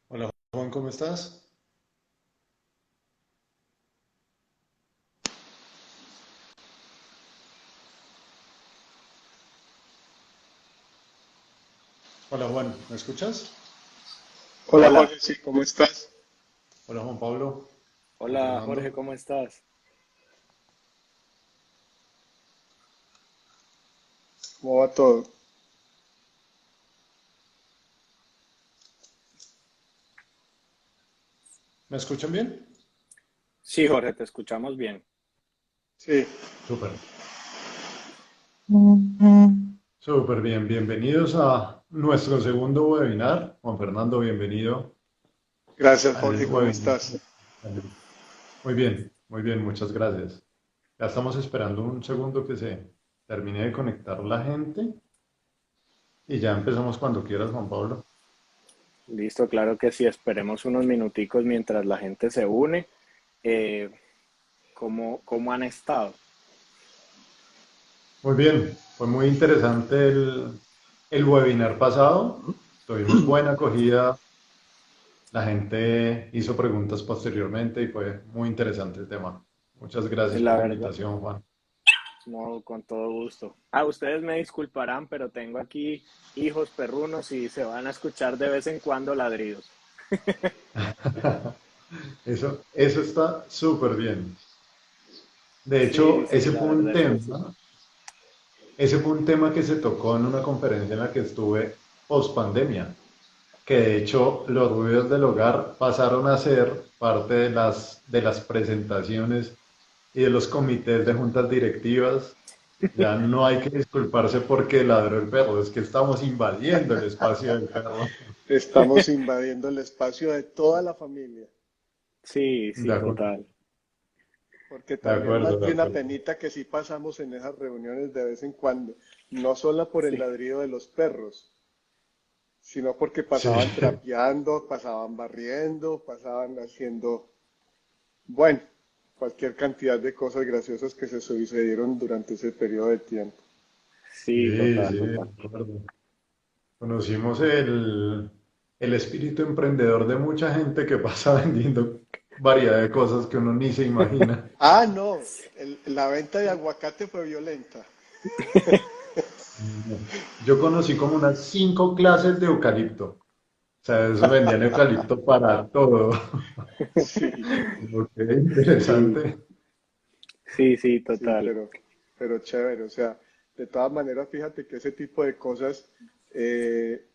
Hola Juan, ¿cómo estás? Hola Juan, ¿me escuchas? Hola Hola, Jorge, sí, ¿cómo estás? Hola Juan Pablo, Juan hola Jorge, Fernando. ¿cómo estás? ¿Cómo va todo? ¿Me escuchan bien? Sí, Jorge, te escuchamos bien. Sí, Súper. Súper bien, bienvenidos a nuestro segundo webinar. Juan Fernando, bienvenido gracias al Jorge, ¿cómo webinar. estás? Muy bien, muchas gracias. Ya estamos esperando un segundo que se termine de conectar la gente y ya empezamos cuando quieras, Juan Pablo. Listo, claro que sí, esperemos unos minuticos mientras la gente se une. Eh, ¿cómo han estado? Muy bien, fue muy interesante el webinar pasado. Tuvimos buena acogida. La gente hizo preguntas posteriormente y fue muy interesante el tema. Muchas gracias La por la verdad, invitación, Juan. no, con todo gusto. Ustedes me disculparán, pero tengo aquí hijos perrunos y se van a escuchar de vez en cuando ladridos. Eso está súper bien. De Sí, hecho, sí, la verdad es que sí. ese fue un tema que se tocó en una conferencia en la que estuve post pandemia, que de hecho los ruidos del hogar pasaron a ser parte de las presentaciones y de los comités de juntas directivas. Ya no hay que disculparse porque ladró el perro, es que estamos invadiendo el espacio del perro. Estamos invadiendo el espacio de toda la familia, Sí, De sí, acuerdo, total. porque de también acuerdo, más de de una acuerdo. penita que sí pasamos en esas reuniones de vez en cuando, no solo por el Sí. ladrido de los perros, sino porque Sí, pasaban trapeando, pasaban barriendo, pasaban haciendo, bueno, cualquier cantidad de cosas graciosas que se sucedieron durante ese periodo de tiempo. Sí, sí, total, de total. acuerdo. Conocimos el espíritu emprendedor de mucha gente que pasa vendiendo variedad de cosas que uno ni se imagina. Ah, no, la venta de aguacate fue violenta. Yo conocí como unas 5 clases de eucalipto. O sea, eso vendían eucalipto para todo. Sí, Ok, Sí, interesante. sí, sí, sí, total. pero chévere. O sea, de todas maneras, fíjate que ese tipo de cosas eh,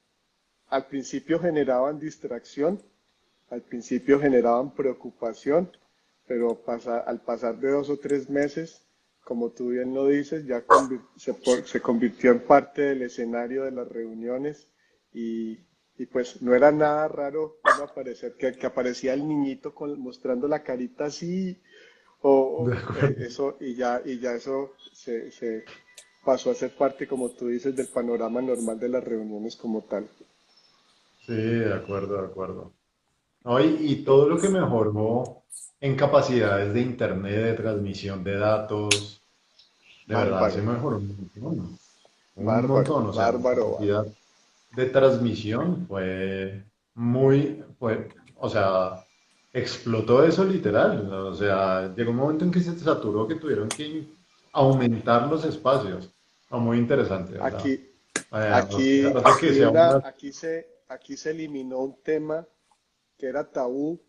al principio generaban distracción, al principio generaban preocupación, pero al pasar de 2 o 3 meses, como tú bien lo dices, ya se convirtió en parte del escenario de las reuniones y, y pues no era nada raro uno aparecer, que aparecía el niñito mostrando la carita así, De acuerdo. eso, y ya eso se pasó a ser parte, como tú dices, del panorama normal de las reuniones como tal. Sí, de acuerdo, de acuerdo. No, y todo lo que mejoró en capacidades de internet, de transmisión de datos, de verdad se Bárbaro, mejoró un montón. Un bárbaro, montón. O sea, la bárbaro, capacidad de transmisión o sea, explotó eso literal. O sea, llegó un momento en que se saturó que tuvieron que aumentar los espacios. No, muy interesante, o sea, Aquí, aquí, aparte que sea una... aquí se eliminó un tema que era tabú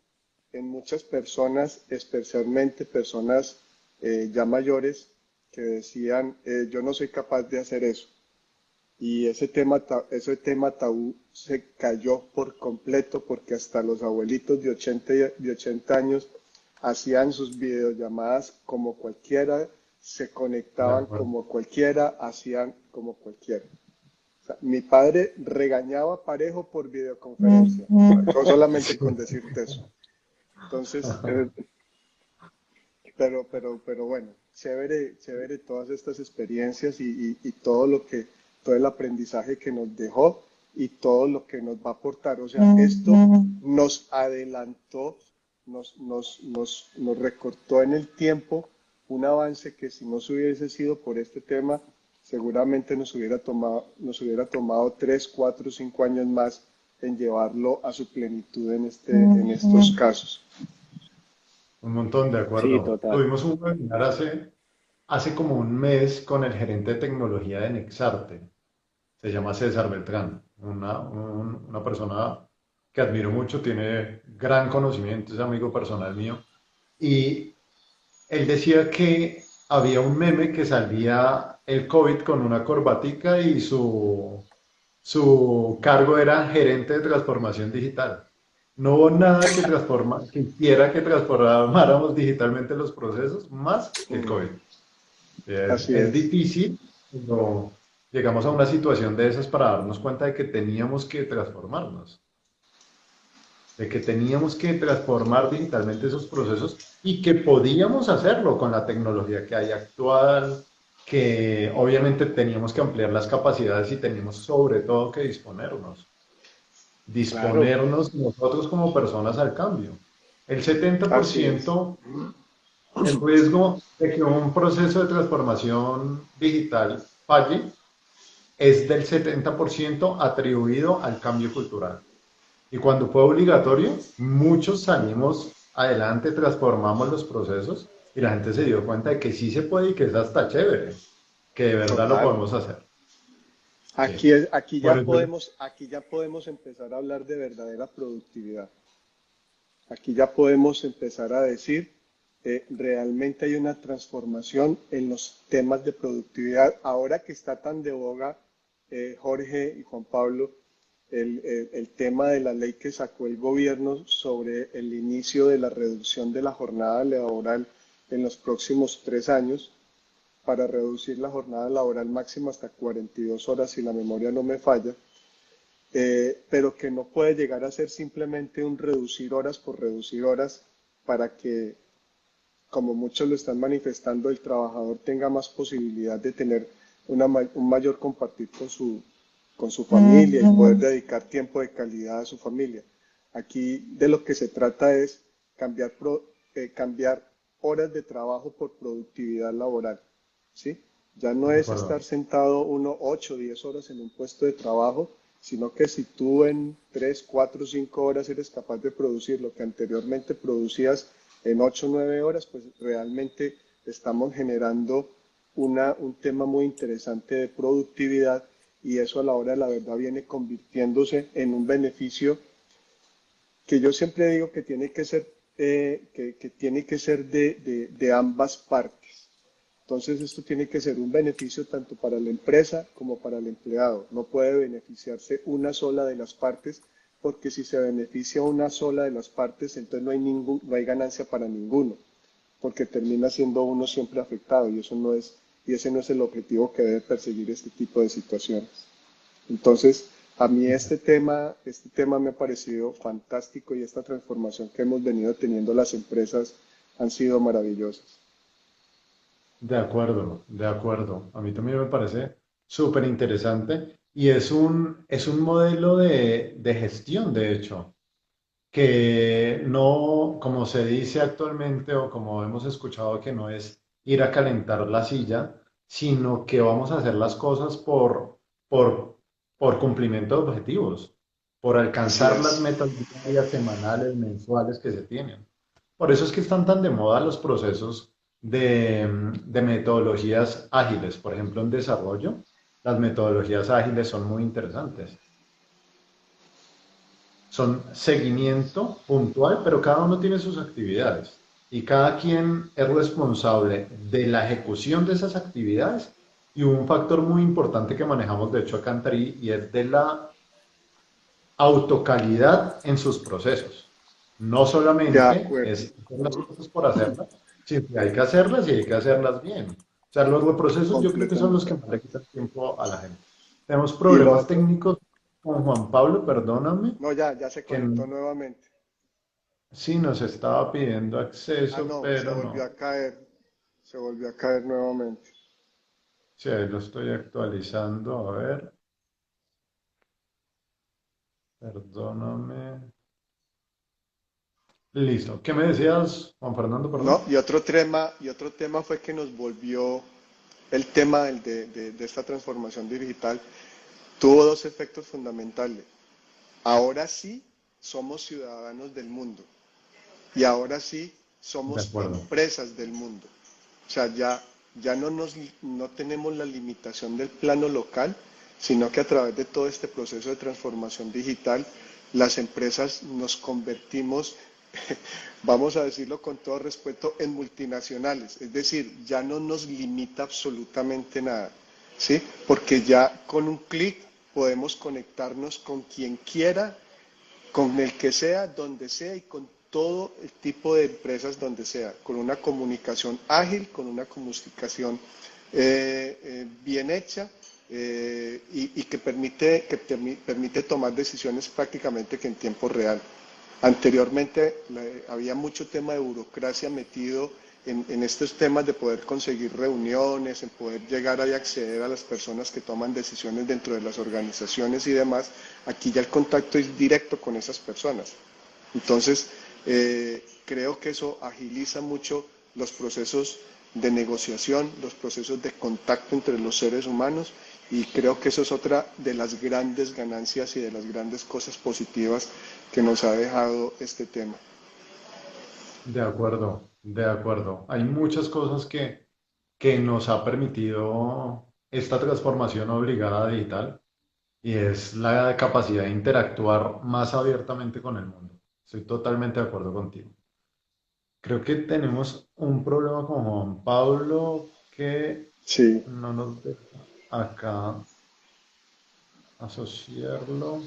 en muchas personas, especialmente personas ya mayores, que decían, yo no soy capaz de hacer eso. Y ese tema tabú se cayó por completo porque hasta los abuelitos de 80 años hacían sus videollamadas como cualquiera, se De conectaban acuerdo. como cualquiera, hacían como cualquiera. O sea, mi padre regañaba parejo por videoconferencia, solamente con Sí, decirte eso. Entonces, pero bueno, chévere, chévere todas estas experiencias y todo el aprendizaje que nos dejó y todo lo que nos va a aportar. O sea, esto nos adelantó, nos recortó en el tiempo un avance que si no se hubiese sido por este tema, seguramente nos hubiera tomado 3, 4, 5 años más en llevarlo a su plenitud en estos casos. Un montón, de Sí, acuerdo. total. Tuvimos un webinar hace como un mes con el gerente de tecnología de Nexarte. Se llama César Beltrán, una persona que admiro mucho, tiene gran conocimiento, es amigo personal mío. Y él decía que había un meme que salía el COVID con una corbatica y su cargo era gerente de transformación digital. No hubo nada que hiciera que transformáramos digitalmente los procesos más que el Mm, COVID. así Es es. difícil cuando llegamos a una situación de esas para darnos cuenta de que teníamos que transformarnos, de que teníamos que transformar digitalmente esos procesos y que podíamos hacerlo con la tecnología que hay actual, que obviamente teníamos que ampliar las capacidades y teníamos sobre todo que Claro. disponernos nosotros como personas al cambio. El Así es. 70%, el riesgo de que un proceso de transformación digital falle es del 70% atribuido al cambio cultural. Y cuando fue obligatorio, muchos salimos adelante, transformamos los procesos y la gente se dio cuenta de que sí se puede y que es hasta chévere, que de verdad lo Total. podemos hacer. Sí. Aquí Por ya eso, aquí ya podemos empezar a hablar de verdadera productividad. Aquí ya podemos empezar a decir, realmente hay una transformación en los temas de productividad. Ahora que está tan de boga, Jorge y Juan Pablo, el tema de la ley que sacó el gobierno sobre el inicio de la reducción de la jornada laboral en los próximos 3 años, para reducir la jornada laboral máxima hasta 42 horas, si la memoria no me falla, pero que no puede llegar a ser simplemente un reducir horas por reducir horas para que, como muchos lo están manifestando, el trabajador tenga más posibilidad de tener un mayor compartir con su familia y poder dedicar tiempo de calidad a su familia. Aquí de lo que se trata es cambiar horas de trabajo por productividad laboral, ¿sí? Ya no de es acuerdo. estar sentado 8 o 10 horas en un puesto de trabajo, sino que si tú en 3 4 5 horas eres capaz de producir lo que anteriormente producías en 8 o 9 horas, pues realmente estamos generando un tema muy interesante de productividad, y eso a la hora de la verdad viene convirtiéndose en un beneficio que yo siempre digo que tiene que ser, que tiene que ser de ambas partes. Entonces esto tiene que ser un beneficio tanto para la empresa como para el empleado. No puede beneficiarse una sola de las partes, porque si se beneficia una sola de las partes, entonces no hay ganancia para ninguno, porque termina siendo uno siempre afectado, y ese no es el objetivo que debe perseguir este tipo de situaciones. Entonces, a mí este tema me ha parecido fantástico, y esta transformación que hemos venido teniendo las empresas han sido maravillosas. De acuerdo, de acuerdo. A mí también me parece súper interesante y es un modelo de gestión, de hecho, que no, como se dice actualmente o como hemos escuchado, que no es ir a calentar la silla, sino que vamos a hacer las cosas por, por cumplimiento de objetivos, por Así alcanzar las es. metas diarias, semanales, mensuales que se tienen. Por eso es que están tan de moda los procesos de metodologías ágiles. Por ejemplo, en desarrollo, las metodologías ágiles son muy interesantes. Son seguimiento puntual, pero cada uno tiene sus actividades y cada quien es responsable de la ejecución de esas actividades. Y un factor muy importante que manejamos, de hecho, acá en TRI, y es de la autocalidad en sus procesos. No De solamente acuerdo. es hacer las cosas por hacerlas, sino que hay que hacerlas y hay que hacerlas bien. O sea, los procesos yo creo que son los Completamente que de más le acuerdo. quitan tiempo a la gente. Tenemos Y lo problemas otro, técnicos con Juan Pablo, perdóname, no, ya se que conectó nuevamente. sí nos estaba pidiendo Ah, acceso, no, pero no. se volvió a caer nuevamente. Sí, ahí lo estoy actualizando. A ver, perdóname. Listo. ¿Qué me decías, Juan Fernando, No, perdón? y otro tema fue que nos volvió el tema de esta transformación digital. Tuvo dos efectos fundamentales. Ahora sí somos ciudadanos del mundo y ahora sí De somos acuerdo. empresas del mundo. O sea, ya no tenemos la limitación del plano local, sino que a través de todo este proceso de transformación digital, las empresas nos convertimos, vamos a decirlo con todo respeto, en multinacionales. Es decir, ya no nos limita absolutamente nada, ¿sí? Porque ya con un clic podemos conectarnos con quien quiera, con el que sea, donde sea y con todo el tipo de empresas donde sea, con una comunicación ágil, con una comunicación bien hecha y permite tomar decisiones prácticamente que en tiempo real. Anteriormente había mucho tema de burocracia metido en estos temas de poder conseguir reuniones, en poder llegar a y acceder a las personas que toman decisiones dentro de las organizaciones y demás. Aquí ya el contacto es directo con esas personas. Entonces, creo que eso agiliza mucho los procesos de negociación, los procesos de contacto entre los seres humanos y creo que eso es otra de las grandes ganancias y de las grandes cosas positivas que nos ha dejado este tema. De acuerdo, de acuerdo. Hay muchas cosas que nos ha permitido esta transformación obligada digital y es la capacidad de interactuar más abiertamente con el mundo. Estoy totalmente de acuerdo contigo. Creo que tenemos un problema con Juan Pablo que Sí, no nos deja acá asociarlo.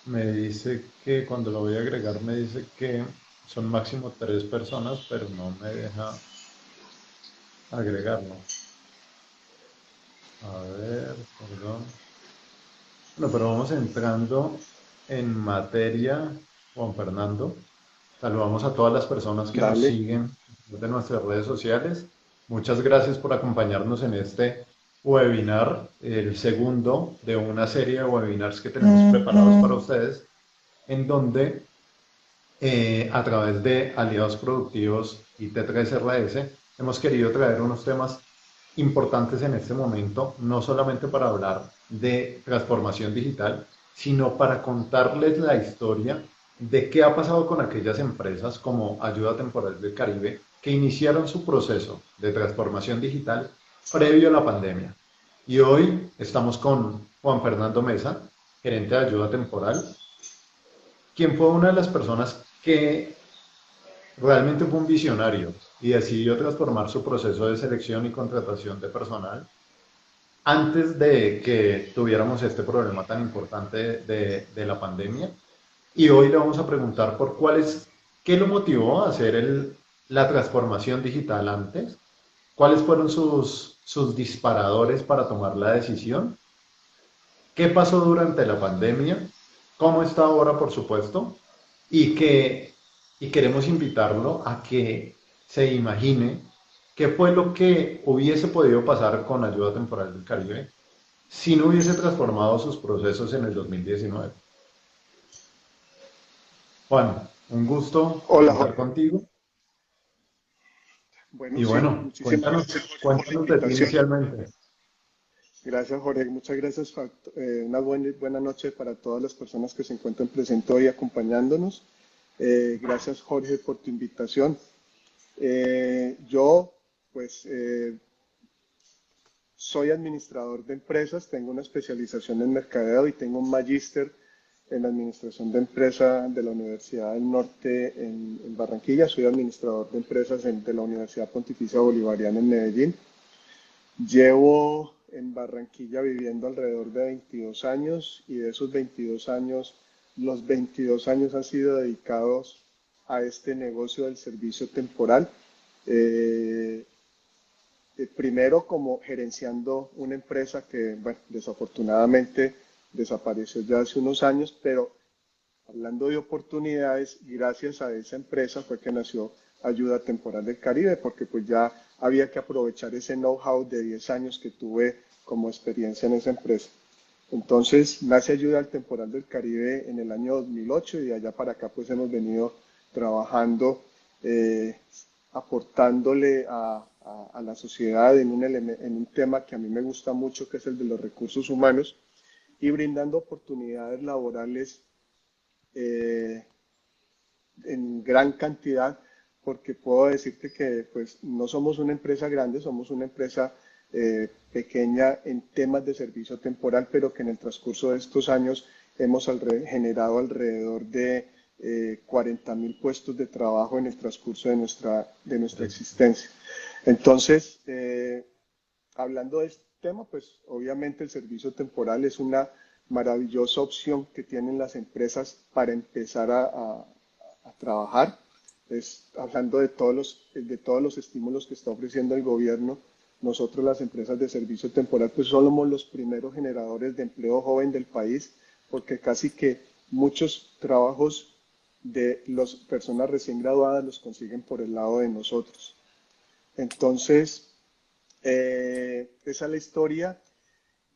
Me dice que cuando lo voy a agregar me dice que son máximo 3 personas, pero no me deja agregarlo. A ver, perdón. Bueno, pero vamos entrando en materia, Juan Fernando. Saludamos a todas las personas que nos dale. siguen de nuestras redes sociales. Muchas gracias por acompañarnos en este webinar, el segundo de una serie de webinars que tenemos preparados para ustedes, en donde a través de Aliados Productivos y T3RS hemos querido traer unos temas importantes en este momento, no solamente para hablar de transformación digital, sino para contarles la historia de qué ha pasado con aquellas empresas como Ayuda Temporal del Caribe que iniciaron su proceso de transformación digital previo a la pandemia. Y hoy estamos con Juan Fernando Mesa, gerente de Ayuda Temporal, quien fue una de las personas que realmente fue un visionario y decidió transformar su proceso de selección y contratación de personal antes de que tuviéramos este problema tan importante de la pandemia. Y hoy le vamos a preguntar por qué lo motivó a hacer la transformación digital antes, cuáles fueron sus disparadores para tomar la decisión, qué pasó durante la pandemia, cómo está ahora, por supuesto, y y queremos invitarlo a que se imagine qué fue lo que hubiese podido pasar con Ayuda Temporal del Caribe si no hubiese transformado sus procesos en el 2019. Juan, un gusto Hola contar Jorge. contigo. Bueno, Y sí, bueno, muchísimas gracias Jorge por la cuéntanos de ti invitación. inicialmente. Gracias Jorge, muchas gracias. Una buena noche para todas las personas que se encuentran presentes hoy acompañándonos. Gracias Jorge por tu invitación. Yo, pues, soy administrador de empresas, tengo una especialización en mercadeo y tengo un magíster en administración de empresa de la Universidad del Norte en Barranquilla. Soy administrador de empresas de la Universidad Pontificia Bolivariana en Medellín. Llevo en Barranquilla viviendo alrededor de 22 años y de esos 22 años, los 22 años han sido dedicados a este negocio del servicio temporal. Eh, Primero como gerenciando una empresa que, bueno, desafortunadamente desapareció ya hace unos años, pero hablando de oportunidades, gracias a esa empresa fue que nació Ayuda Temporal del Caribe, porque pues ya había que aprovechar ese know-how de 10 años que tuve como experiencia en esa empresa. Entonces nace Ayuda Temporal del Caribe en el año 2008 y de allá para acá pues hemos venido trabajando, eh, aportándole a la sociedad en un tema que a mí me gusta mucho, que es el de los recursos humanos y brindando oportunidades laborales eh, en gran cantidad, porque puedo decirte que pues no somos una empresa grande, somos una empresa pequeña en temas de servicio temporal, pero que en el transcurso de estos años hemos generado alrededor de 40.000 puestos de trabajo en el transcurso de nuestra existencia. Entonces, hablando de este tema, pues obviamente el servicio temporal es una maravillosa opción que tienen las empresas para empezar a trabajar. Hablando de todos los estímulos que está ofreciendo el gobierno, nosotros las empresas de servicio temporal pues somos los primeros generadores de empleo joven del país, porque casi que muchos trabajos de las personas recién graduadas los consiguen por el lado de nosotros. Entonces, esa es la historia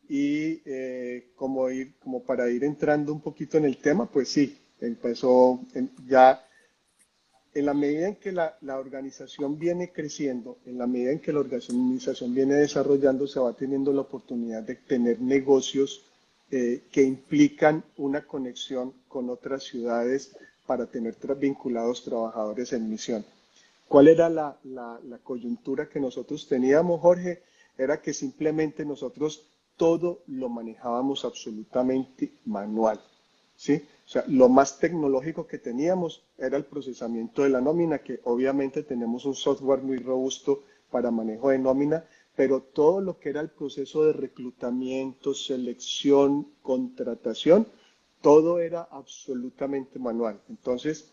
y como para ir entrando un poquito en el tema, pues sí, empezó ya en la medida en que la organización viene creciendo, en la medida en que la organización viene desarrollando, se va teniendo la oportunidad de tener negocios que implican una conexión con otras ciudades para tener vinculados trabajadores en misión. ¿Cuál era la coyuntura que nosotros teníamos, Jorge? Era que simplemente nosotros todo lo manejábamos absolutamente manual, ¿sí? O sea, lo más tecnológico que teníamos era el procesamiento de la nómina, que obviamente tenemos un software muy robusto para manejo de nómina, pero todo lo que era el proceso de reclutamiento, selección, contratación, todo era absolutamente manual. Entonces,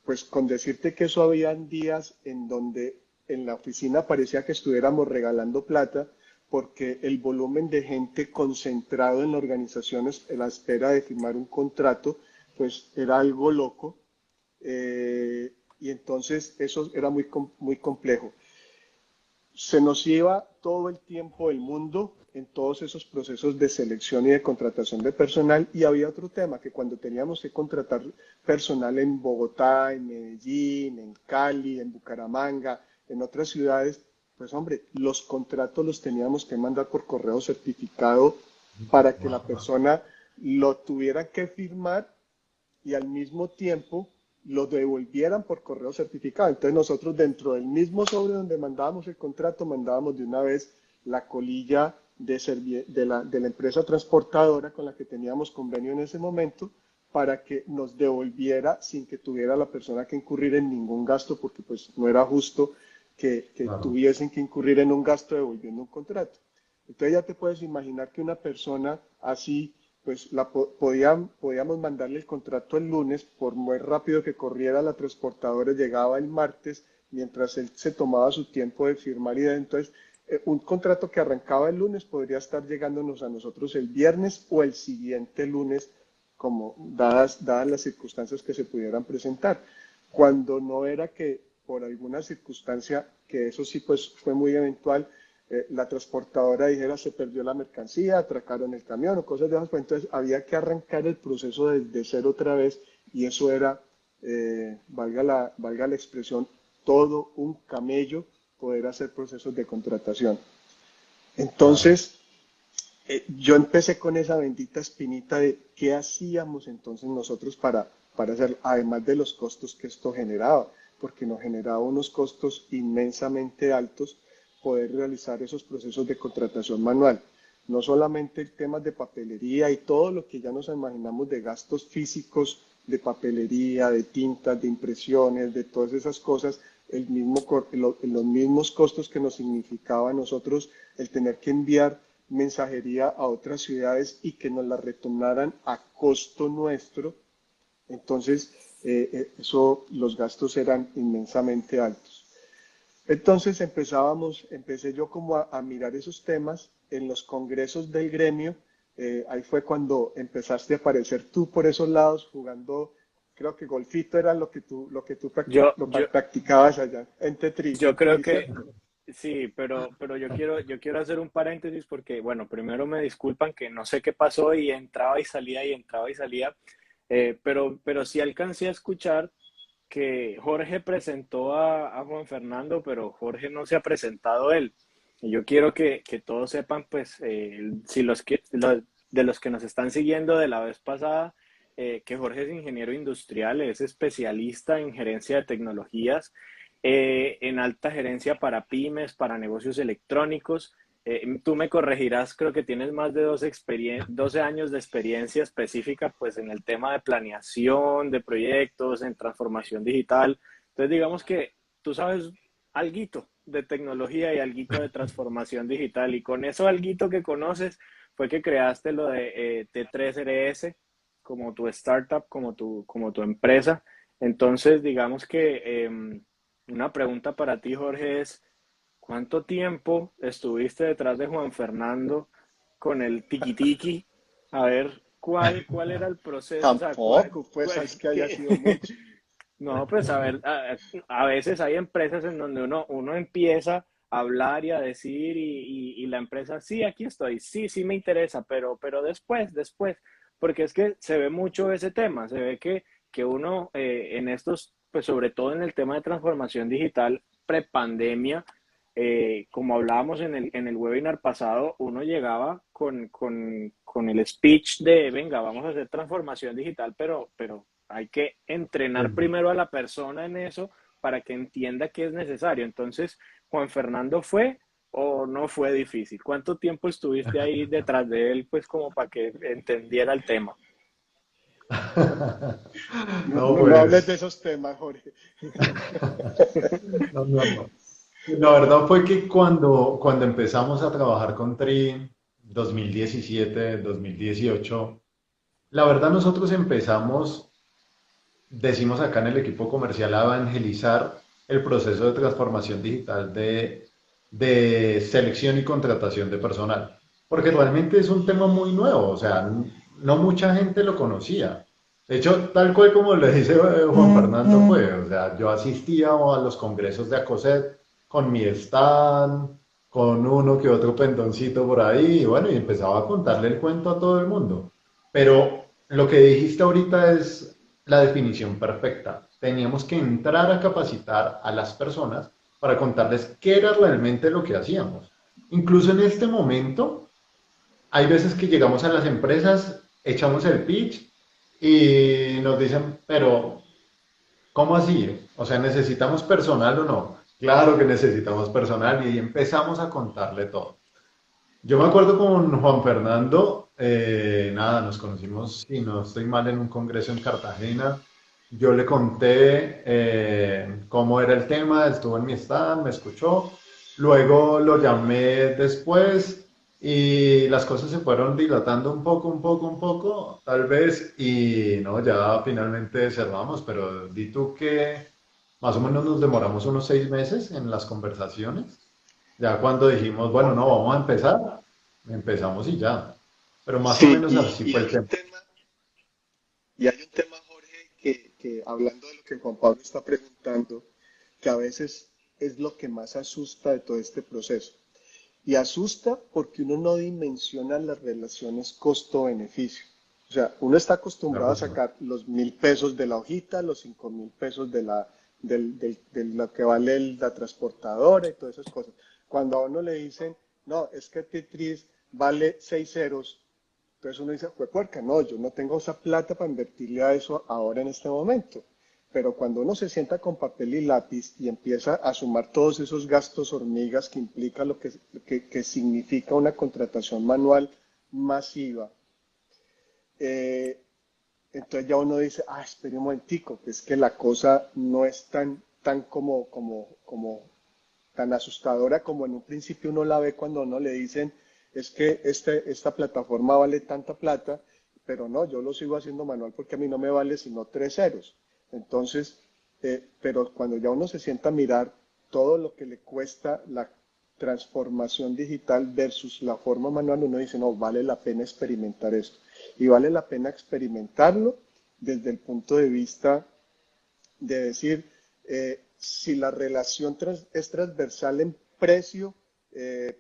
pues con decirte que eso habían días en donde en la oficina parecía que estuviéramos regalando plata porque el volumen de gente concentrado en la organización a la espera de firmar un contrato, pues era algo loco. Y entonces eso era muy complejo. Se nos iba todo el tiempo del mundo en todos esos procesos de selección y de contratación de personal y había otro tema, que cuando teníamos que contratar personal en Bogotá, en Medellín, en Cali, en Bucaramanga, en otras ciudades, pues hombre, los contratos los teníamos que mandar por correo certificado para que la persona lo tuviera que firmar y al mismo tiempo lo devolvieran por correo certificado. Entonces nosotros dentro del mismo sobre donde mandábamos el contrato, mandábamos de una vez la colilla de la empresa transportadora con la que teníamos convenio en ese momento para que nos devolviera sin que tuviera la persona que incurrir en ningún gasto, porque pues no era justo que Claro. tuviesen que incurrir en un gasto devolviendo un contrato. Entonces ya te puedes imaginar que una persona así pues podíamos mandarle el contrato el lunes, por muy rápido que corriera la transportadora, llegaba el martes, mientras él se tomaba su tiempo de firmar y entonces un contrato que arrancaba el lunes podría estar llegándonos a nosotros el viernes o el siguiente lunes, como dadas las circunstancias que se pudieran presentar. Cuando no era que por alguna circunstancia, que eso sí pues fue muy eventual, la transportadora dijera se perdió la mercancía, atracaron el camión o cosas de esas, pues entonces había que arrancar el proceso desde cero otra vez y eso era, valga la expresión, todo un camello poder hacer procesos de contratación. Claro. Entonces, yo empecé con esa bendita espinita de qué hacíamos entonces nosotros para hacer, además de los costos que esto generaba, porque nos generaba unos costos inmensamente altos poder realizar esos procesos de contratación manual. No solamente temas de papelería y todo lo que ya nos imaginamos de gastos físicos, de papelería, de tintas, de impresiones, de todas esas cosas, los mismos costos que nos significaba a nosotros el tener que enviar mensajería a otras ciudades y que nos la retornaran a costo nuestro. Entonces, los gastos eran inmensamente altos. Entonces empecé yo como a mirar esos temas en los congresos del gremio. Ahí fue cuando empezaste a aparecer tú por esos lados jugando, creo que golfito era lo que tú Yo, yo, practicabas allá en yo creo Tetrí, que ¿cierto? sí, pero yo quiero hacer un paréntesis porque, bueno, primero me disculpan que no sé qué pasó y entraba y salía, pero sí alcancé a escuchar que Jorge presentó a Juan Fernando, pero Jorge no se ha presentado él. Y yo quiero que todos sepan, pues, si de los que nos están siguiendo de la vez pasada, que Jorge es ingeniero industrial, es especialista en gerencia de tecnologías, en alta gerencia para pymes, para negocios electrónicos. Tú me corregirás, creo que tienes más de 12 años de experiencia específica pues en el tema de planeación, de proyectos, en transformación digital. Entonces digamos que tú sabes alguito de tecnología y alguito de transformación digital y con eso alguito que conoces fue que creaste lo de T3RS como tu startup, como tu empresa. Entonces digamos que una pregunta para ti, Jorge, es ¿cuánto tiempo estuviste detrás de Juan Fernando con el tiki tiki? A ver, ¿cuál era el proceso? O sea, Tampoco, pues, es que haya qué? sido mucho. No, pues a ver, a veces hay empresas en donde uno empieza a hablar y a decir y la empresa, sí, aquí estoy, sí, sí me interesa, pero después, porque es que se ve mucho ese tema, se ve que uno en estos, pues sobre todo en el tema de transformación digital prepandemia, como hablábamos en el webinar pasado, uno llegaba con el speech de, venga, vamos a hacer transformación digital, pero hay que entrenar primero a la persona en eso para que entienda que es necesario. Entonces, Juan Fernando fue o no fue difícil. ¿Cuánto tiempo estuviste ahí detrás de él, pues como para que entendiera el tema? No, No, no, no hables de pues, esos temas, Jorge. no, no, no. La verdad fue que cuando empezamos a trabajar con Tri, 2017, 2018, la verdad nosotros empezamos, decimos acá en el equipo comercial, a evangelizar el proceso de transformación digital de selección y contratación de personal, porque realmente es un tema muy nuevo, o sea, no mucha gente lo conocía. De hecho, tal cual como le dice Juan Fernando fue, o sea, yo asistía a los congresos de ACOSET con mi stand, con uno que otro pendoncito por ahí, y bueno, y empezaba a contarle el cuento a todo el mundo. Pero lo que dijiste ahorita es la definición perfecta. Teníamos que entrar a capacitar a las personas para contarles qué era realmente lo que hacíamos. Incluso en este momento, hay veces que llegamos a las empresas, echamos el pitch y nos dicen, pero ¿cómo así? O sea, ¿necesitamos personal o no? Claro que necesitamos personal y ahí empezamos a contarle todo. Yo me acuerdo con Juan Fernando, nada, nos conocimos, si no estoy mal, en un congreso en Cartagena. Yo le conté cómo era el tema, estuvo en mi stand, me escuchó. Luego lo llamé después y las cosas se fueron dilatando un poco, tal vez, y no, ya finalmente cerramos, pero di tú que más o menos nos demoramos unos 6 meses en las conversaciones. Ya cuando dijimos, bueno, no, vamos a empezar, empezamos y ya. Pero más o Sí, menos así y fue hay el un tema. tema, Jorge, que hablando de lo que Juan Pablo está preguntando, que a veces es lo que más asusta de todo este proceso. Y asusta porque uno no dimensiona las relaciones costo-beneficio. O sea, uno está acostumbrado a Claro. sacar los 1.000 pesos de la hojita, los 5.000 pesos de lo que vale la transportadora y todas esas cosas. Cuando a uno le dicen, no, es que Tetris vale 6 ceros, entonces uno dice, fue puerca, no, yo no tengo esa plata para invertirle a eso ahora en este momento. Pero cuando uno se sienta con papel y lápiz y empieza a sumar todos esos gastos hormigas que implica que significa una contratación manual masiva, eh, entonces ya uno dice, ah, espere un momentico, que es que la cosa no es tan como tan asustadora como en un principio uno la ve cuando uno le dicen, es que esta plataforma vale tanta plata, pero no, yo lo sigo haciendo manual porque a mí no me vale sino 3 ceros. Entonces, pero cuando ya uno se sienta a mirar todo lo que le cuesta la transformación digital versus la forma manual, uno dice, no, vale la pena experimentar esto. Y vale la pena experimentarlo desde el punto de vista de decir, si la relación es transversal en precio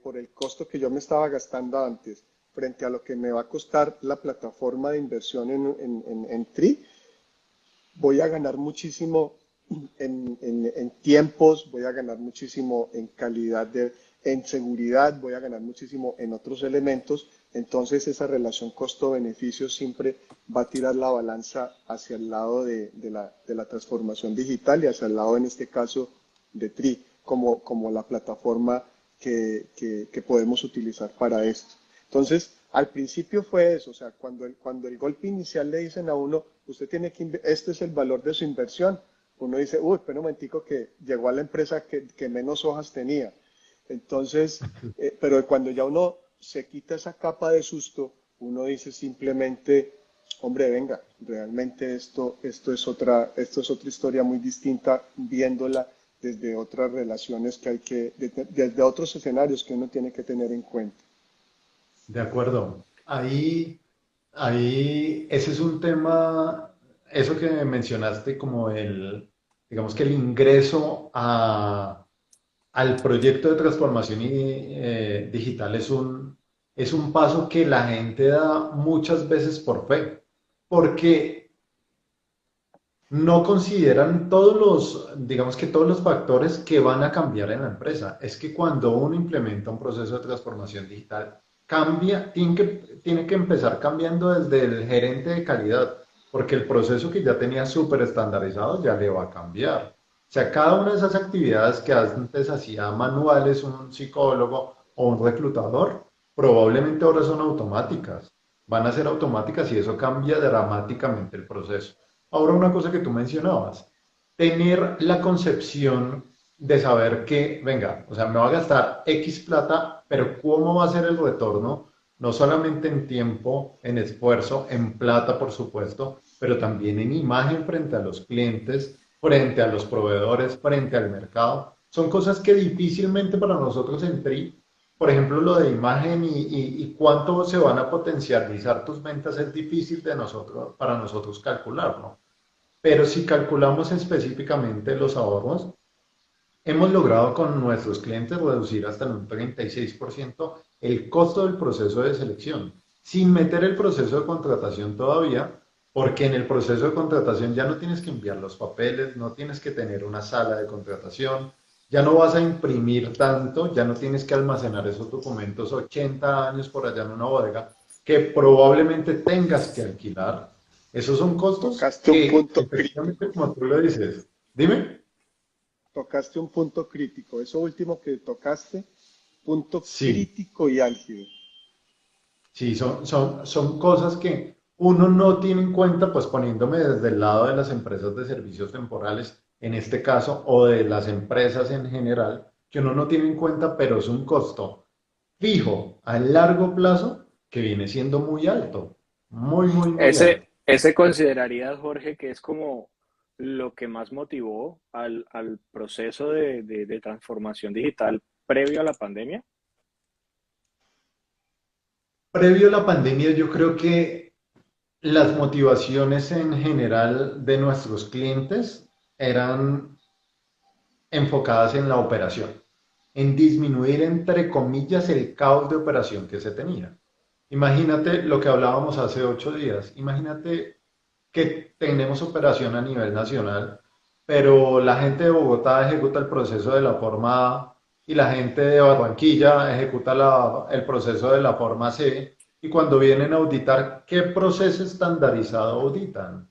por el costo que yo me estaba gastando antes frente a lo que me va a costar la plataforma de inversión en TRI, voy a ganar muchísimo en tiempos, voy a ganar muchísimo en calidad en seguridad, voy a ganar muchísimo en otros elementos, Entonces esa relación costo-beneficio siempre va a tirar la balanza hacia el lado de la transformación digital y hacia el lado, en este caso, de TRI, como la plataforma que podemos utilizar para esto. Entonces, al principio fue eso, o sea, cuando el golpe inicial le dicen a uno, usted tiene que, este es el valor de su inversión, uno dice, uy, espera un momentico que llegó a la empresa que menos hojas tenía. Entonces, pero cuando ya uno se quita esa capa de susto, uno dice simplemente, hombre, venga, realmente esto es otra historia muy distinta, viéndola desde otras relaciones que hay desde otros escenarios que uno tiene que tener en cuenta. De acuerdo. Ese es un tema, eso que mencionaste como digamos que el ingreso al proyecto de transformación digital es un paso que la gente da muchas veces por fe, porque no consideran digamos que todos los factores que van a cambiar en la empresa. Es que cuando uno implementa un proceso de transformación digital, tiene que empezar cambiando desde el gerente de calidad, porque el proceso que ya tenía súper estandarizado ya le va a cambiar. O sea, cada una de esas actividades que antes hacía manuales un psicólogo o un reclutador, probablemente ahora son automáticas. Van a ser automáticas y eso cambia dramáticamente el proceso. Ahora, una cosa que tú mencionabas, tener la concepción de saber que, venga, o sea, me va a gastar X plata, pero ¿cómo va a ser el retorno? No solamente en tiempo, en esfuerzo, en plata, por supuesto, pero también en imagen frente a los clientes, frente a los proveedores, frente al mercado. Son cosas que difícilmente para nosotros en TRI, por ejemplo, lo de imagen y cuánto se van a potencializar tus ventas es difícil para nosotros calcularlo. Pero si calculamos específicamente los ahorros, hemos logrado con nuestros clientes reducir hasta un 36% el costo del proceso de selección, sin meter el proceso de contratación todavía, porque en el proceso de contratación ya no tienes que enviar los papeles, no tienes que tener una sala de contratación, ya no vas a imprimir tanto, ya no tienes que almacenar esos documentos 80 años por allá en una bodega que probablemente tengas que alquilar. Esos son costos Tocaste un que punto efectivamente, crítico. como tú lo dices, dime. Tocaste un punto crítico. Eso último que tocaste, punto Sí, crítico y álgido. sí, son cosas que uno no tiene en cuenta, pues poniéndome desde el lado de las empresas de servicios temporales, en este caso, o de las empresas en general, que uno no tiene en cuenta, pero es un costo fijo a largo plazo que viene siendo muy alto, muy, muy, muy alto. Ese considerarías, Jorge, que es como lo que más motivó al proceso de transformación digital previo a la pandemia. Previo a la pandemia, yo creo que las motivaciones en general de nuestros clientes eran enfocadas en la operación, en disminuir, entre comillas, el caos de operación que se tenía. Imagínate lo que hablábamos hace 8 días. Imagínate que tenemos operación a nivel nacional, pero la gente de Bogotá ejecuta el proceso de la forma A y la gente de Barranquilla ejecuta el proceso de la forma C. Y cuando vienen a auditar, ¿qué proceso estandarizado auditan?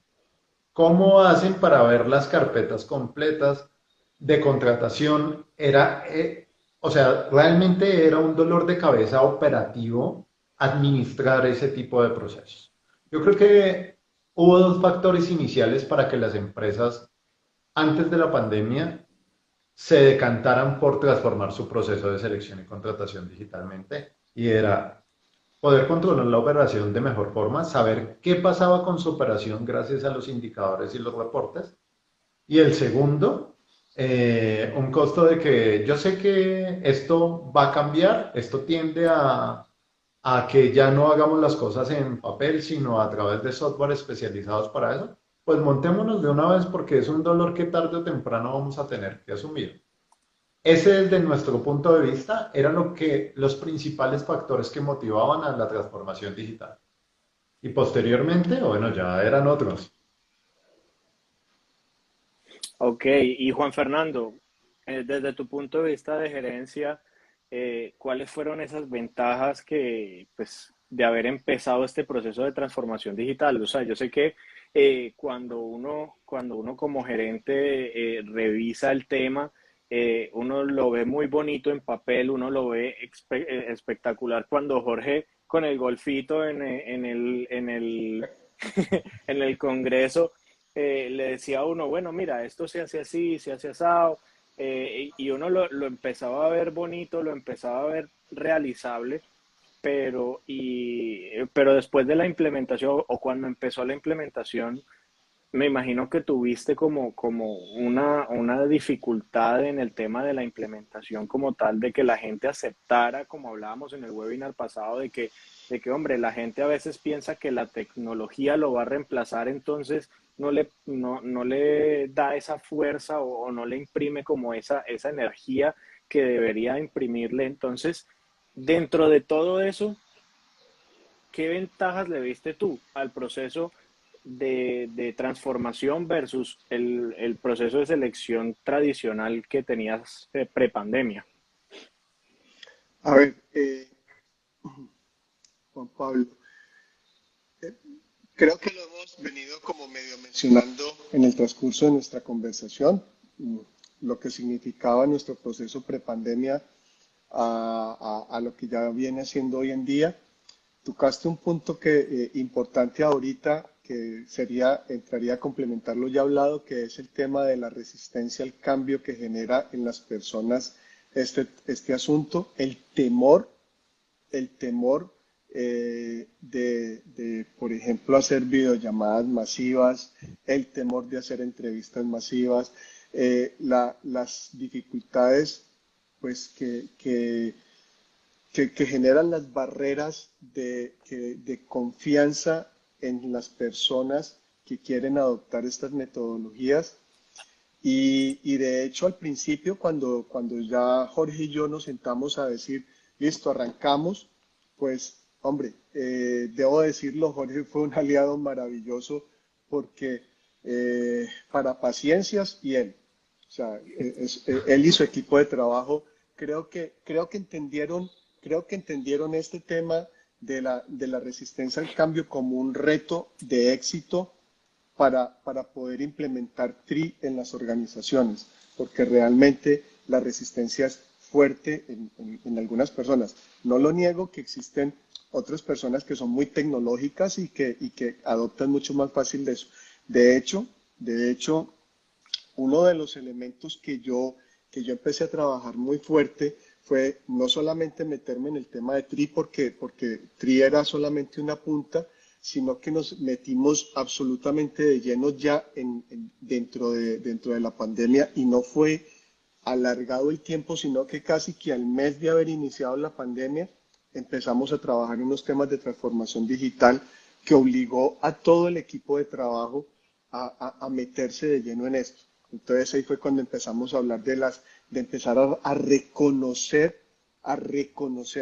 ¿Cómo hacen para ver las carpetas completas de contratación? O sea, realmente era un dolor de cabeza operativo administrar ese tipo de procesos. Yo creo que hubo dos factores iniciales para que las empresas antes de la pandemia se decantaran por transformar su proceso de selección y contratación digitalmente. Y era poder controlar la operación de mejor forma, saber qué pasaba con su operación gracias a los indicadores y los reportes. Y el segundo, un costo de que yo sé que esto va a cambiar, esto tiende a que ya no hagamos las cosas en papel, sino a través de software especializados para eso. Pues montémonos de una vez porque es un dolor que tarde o temprano vamos a tener que asumir. Ese, desde nuestro punto de vista, eran los principales factores que motivaban a la transformación digital. Y posteriormente, bueno, ya eran otros. Ok, y Juan Fernando, desde tu punto de vista de gerencia, ¿cuáles fueron esas ventajas que, pues, de haber empezado este proceso de transformación digital. O sea, yo sé que cuando uno como gerente revisa el tema, uno lo ve muy bonito en papel, uno lo ve espectacular cuando Jorge con el golfito en el Congreso le decía a uno, bueno, mira, esto se hace así, se hace asado, y uno lo empezaba a ver bonito, lo empezaba a ver realizable, pero después de la implementación o cuando empezó la implementación, me imagino que tuviste como una dificultad en el tema de la implementación como tal, de que la gente aceptara, como hablábamos en el webinar pasado, hombre, la gente a veces piensa que la tecnología lo va a reemplazar, entonces no le da esa fuerza o no le imprime como esa energía que debería imprimirle. Entonces, dentro de todo eso, ¿qué ventajas le viste tú al proceso de transformación versus el proceso de selección tradicional que tenías prepandemia? A ver, Juan Pablo, creo que lo hemos venido como medio mencionando en el transcurso de nuestra conversación, lo que significaba nuestro proceso prepandemia a lo que ya viene siendo hoy en día. Tocaste un punto importante ahorita que entraría a complementar lo ya hablado, que es el tema de la resistencia al cambio que genera en las personas este asunto, el temor por ejemplo, hacer videollamadas masivas, el temor de hacer entrevistas masivas, las dificultades pues que generan las barreras de confianza en las personas que quieren adoptar estas metodologías. Y de hecho, al principio, cuando ya Jorge y yo nos sentamos a decir, listo, arrancamos, pues, hombre, debo decirlo, Jorge fue un aliado maravilloso porque para paciencias y él, o sea, él y su equipo de trabajo, creo que entendieron este tema de la resistencia al cambio como un reto de éxito para poder implementar TRI en las organizaciones, porque realmente la resistencia es fuerte en algunas personas. No lo niego que existen otras personas que son muy tecnológicas y que adoptan mucho más fácil de eso. De hecho, uno de los elementos que yo empecé a trabajar muy fuerte fue no solamente meterme en el tema de TRI, porque TRI era solamente una punta, sino que nos metimos absolutamente de lleno ya dentro de la pandemia, y no fue alargado el tiempo, sino que casi que al mes de haber iniciado la pandemia empezamos a trabajar en unos temas de transformación digital que obligó a todo el equipo de trabajo a meterse de lleno en esto. Entonces ahí fue cuando empezamos a hablar de empezar a reconocer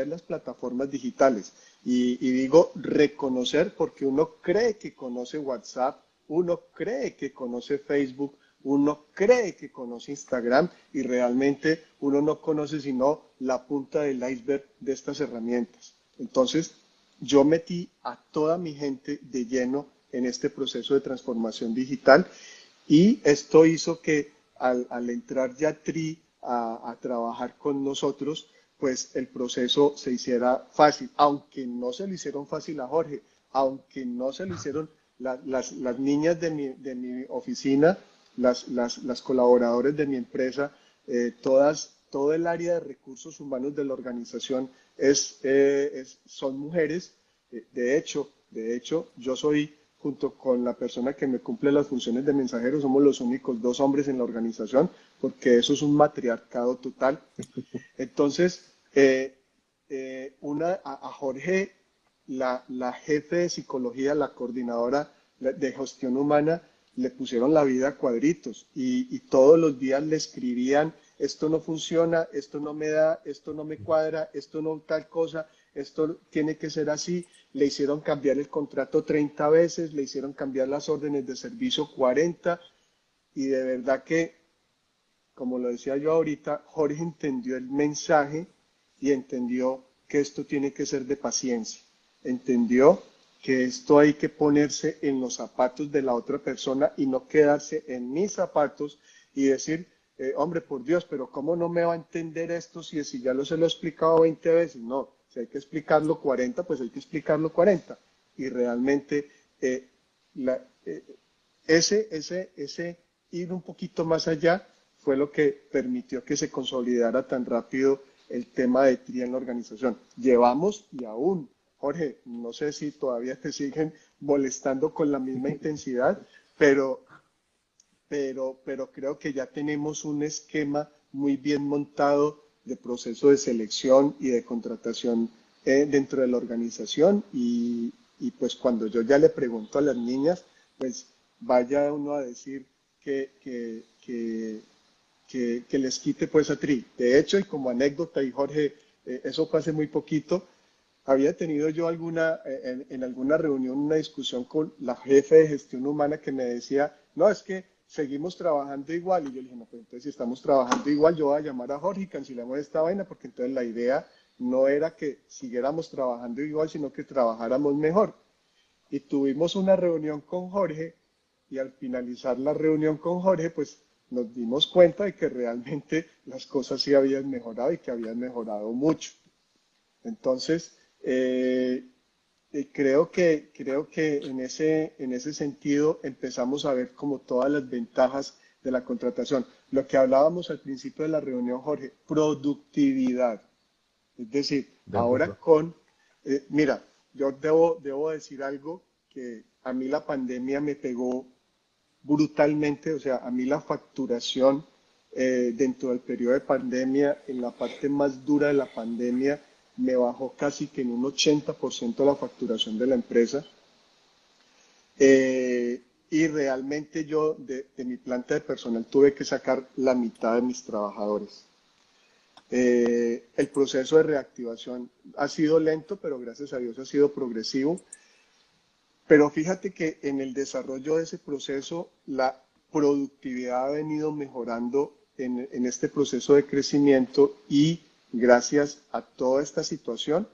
las plataformas digitales. Y digo reconocer porque uno cree que conoce WhatsApp, uno cree que conoce Facebook, uno cree que conoce Instagram, y realmente uno no conoce sino la punta del iceberg de estas herramientas. Entonces, yo metí a toda mi gente de lleno en este proceso de transformación digital, y esto hizo que al entrar ya TRI a trabajar con nosotros, pues el proceso se hiciera fácil, aunque no se lo hicieron fácil a Jorge, aunque no se lo hicieron las niñas de mi oficina, las colaboradores de mi empresa, todo el área de recursos humanos de la organización son mujeres. De hecho, yo soy, junto con la persona que me cumple las funciones de mensajero, somos los únicos dos hombres en la organización, porque eso es un matriarcado total. Entonces, a Jorge, la jefe de psicología, la coordinadora de gestión humana, le pusieron la vida a cuadritos, y todos los días le escribían: esto no funciona, esto no me da, esto no me cuadra, esto no tal cosa, esto tiene que ser así. Le hicieron cambiar el contrato 30 veces, le hicieron cambiar las órdenes de servicio 40, y de verdad que, como lo decía yo ahorita, Jorge entendió el mensaje y entendió que esto tiene que ser de paciencia. entendió que esto hay que ponerse en los zapatos de la otra persona y no quedarse en mis zapatos y decir, hombre, por Dios, pero ¿cómo no me va a entender esto si ya se lo he explicado 20 veces? No, si hay que explicarlo 40, pues hay que explicarlo 40. Y realmente eh, la, eh, ese ir un poquito más allá fue lo que permitió que se consolidara tan rápido el tema de TRI en la organización. Llevamos y aún, Jorge, no sé si todavía te siguen molestando con la misma intensidad, pero, pero creo que ya tenemos un esquema muy bien montado de proceso de selección y de contratación dentro de la organización y pues cuando yo ya le pregunto a las niñas, pues vaya uno a decir que les quite pues a Tri. De hecho, y como anécdota, y Jorge, eso fue hace muy poquito, había tenido yo en alguna reunión una discusión con la jefe de gestión humana que me decía, no, es que seguimos trabajando igual. Y yo le dije, no, pues entonces si estamos trabajando igual, yo voy a llamar a Jorge y cancelamos esta vaina, porque entonces la idea no era que siguiéramos trabajando igual, sino que trabajáramos mejor. Y tuvimos una reunión con Jorge y al finalizar la reunión con Jorge, pues nos dimos cuenta de que realmente las cosas sí habían mejorado y que habían mejorado mucho. Entonces, creo que en ese sentido empezamos a ver como todas las ventajas de la contratación. Lo que hablábamos al principio de la reunión, Jorge, productividad. Es decir, De ahora acuerdo. mira, yo debo decir algo que a mí la pandemia me pegó brutalmente, o sea, a mí la facturación dentro del periodo de pandemia, en la parte más dura de la pandemia, me bajó casi que en un 80% la facturación de la empresa. Y realmente yo de mi planta de personal tuve que sacar la mitad de mis trabajadores. El proceso de reactivación ha sido lento, pero gracias a Dios ha sido progresivo. Pero fíjate que en el desarrollo de ese proceso, la productividad ha venido mejorando en este proceso de crecimiento y gracias a toda esta situación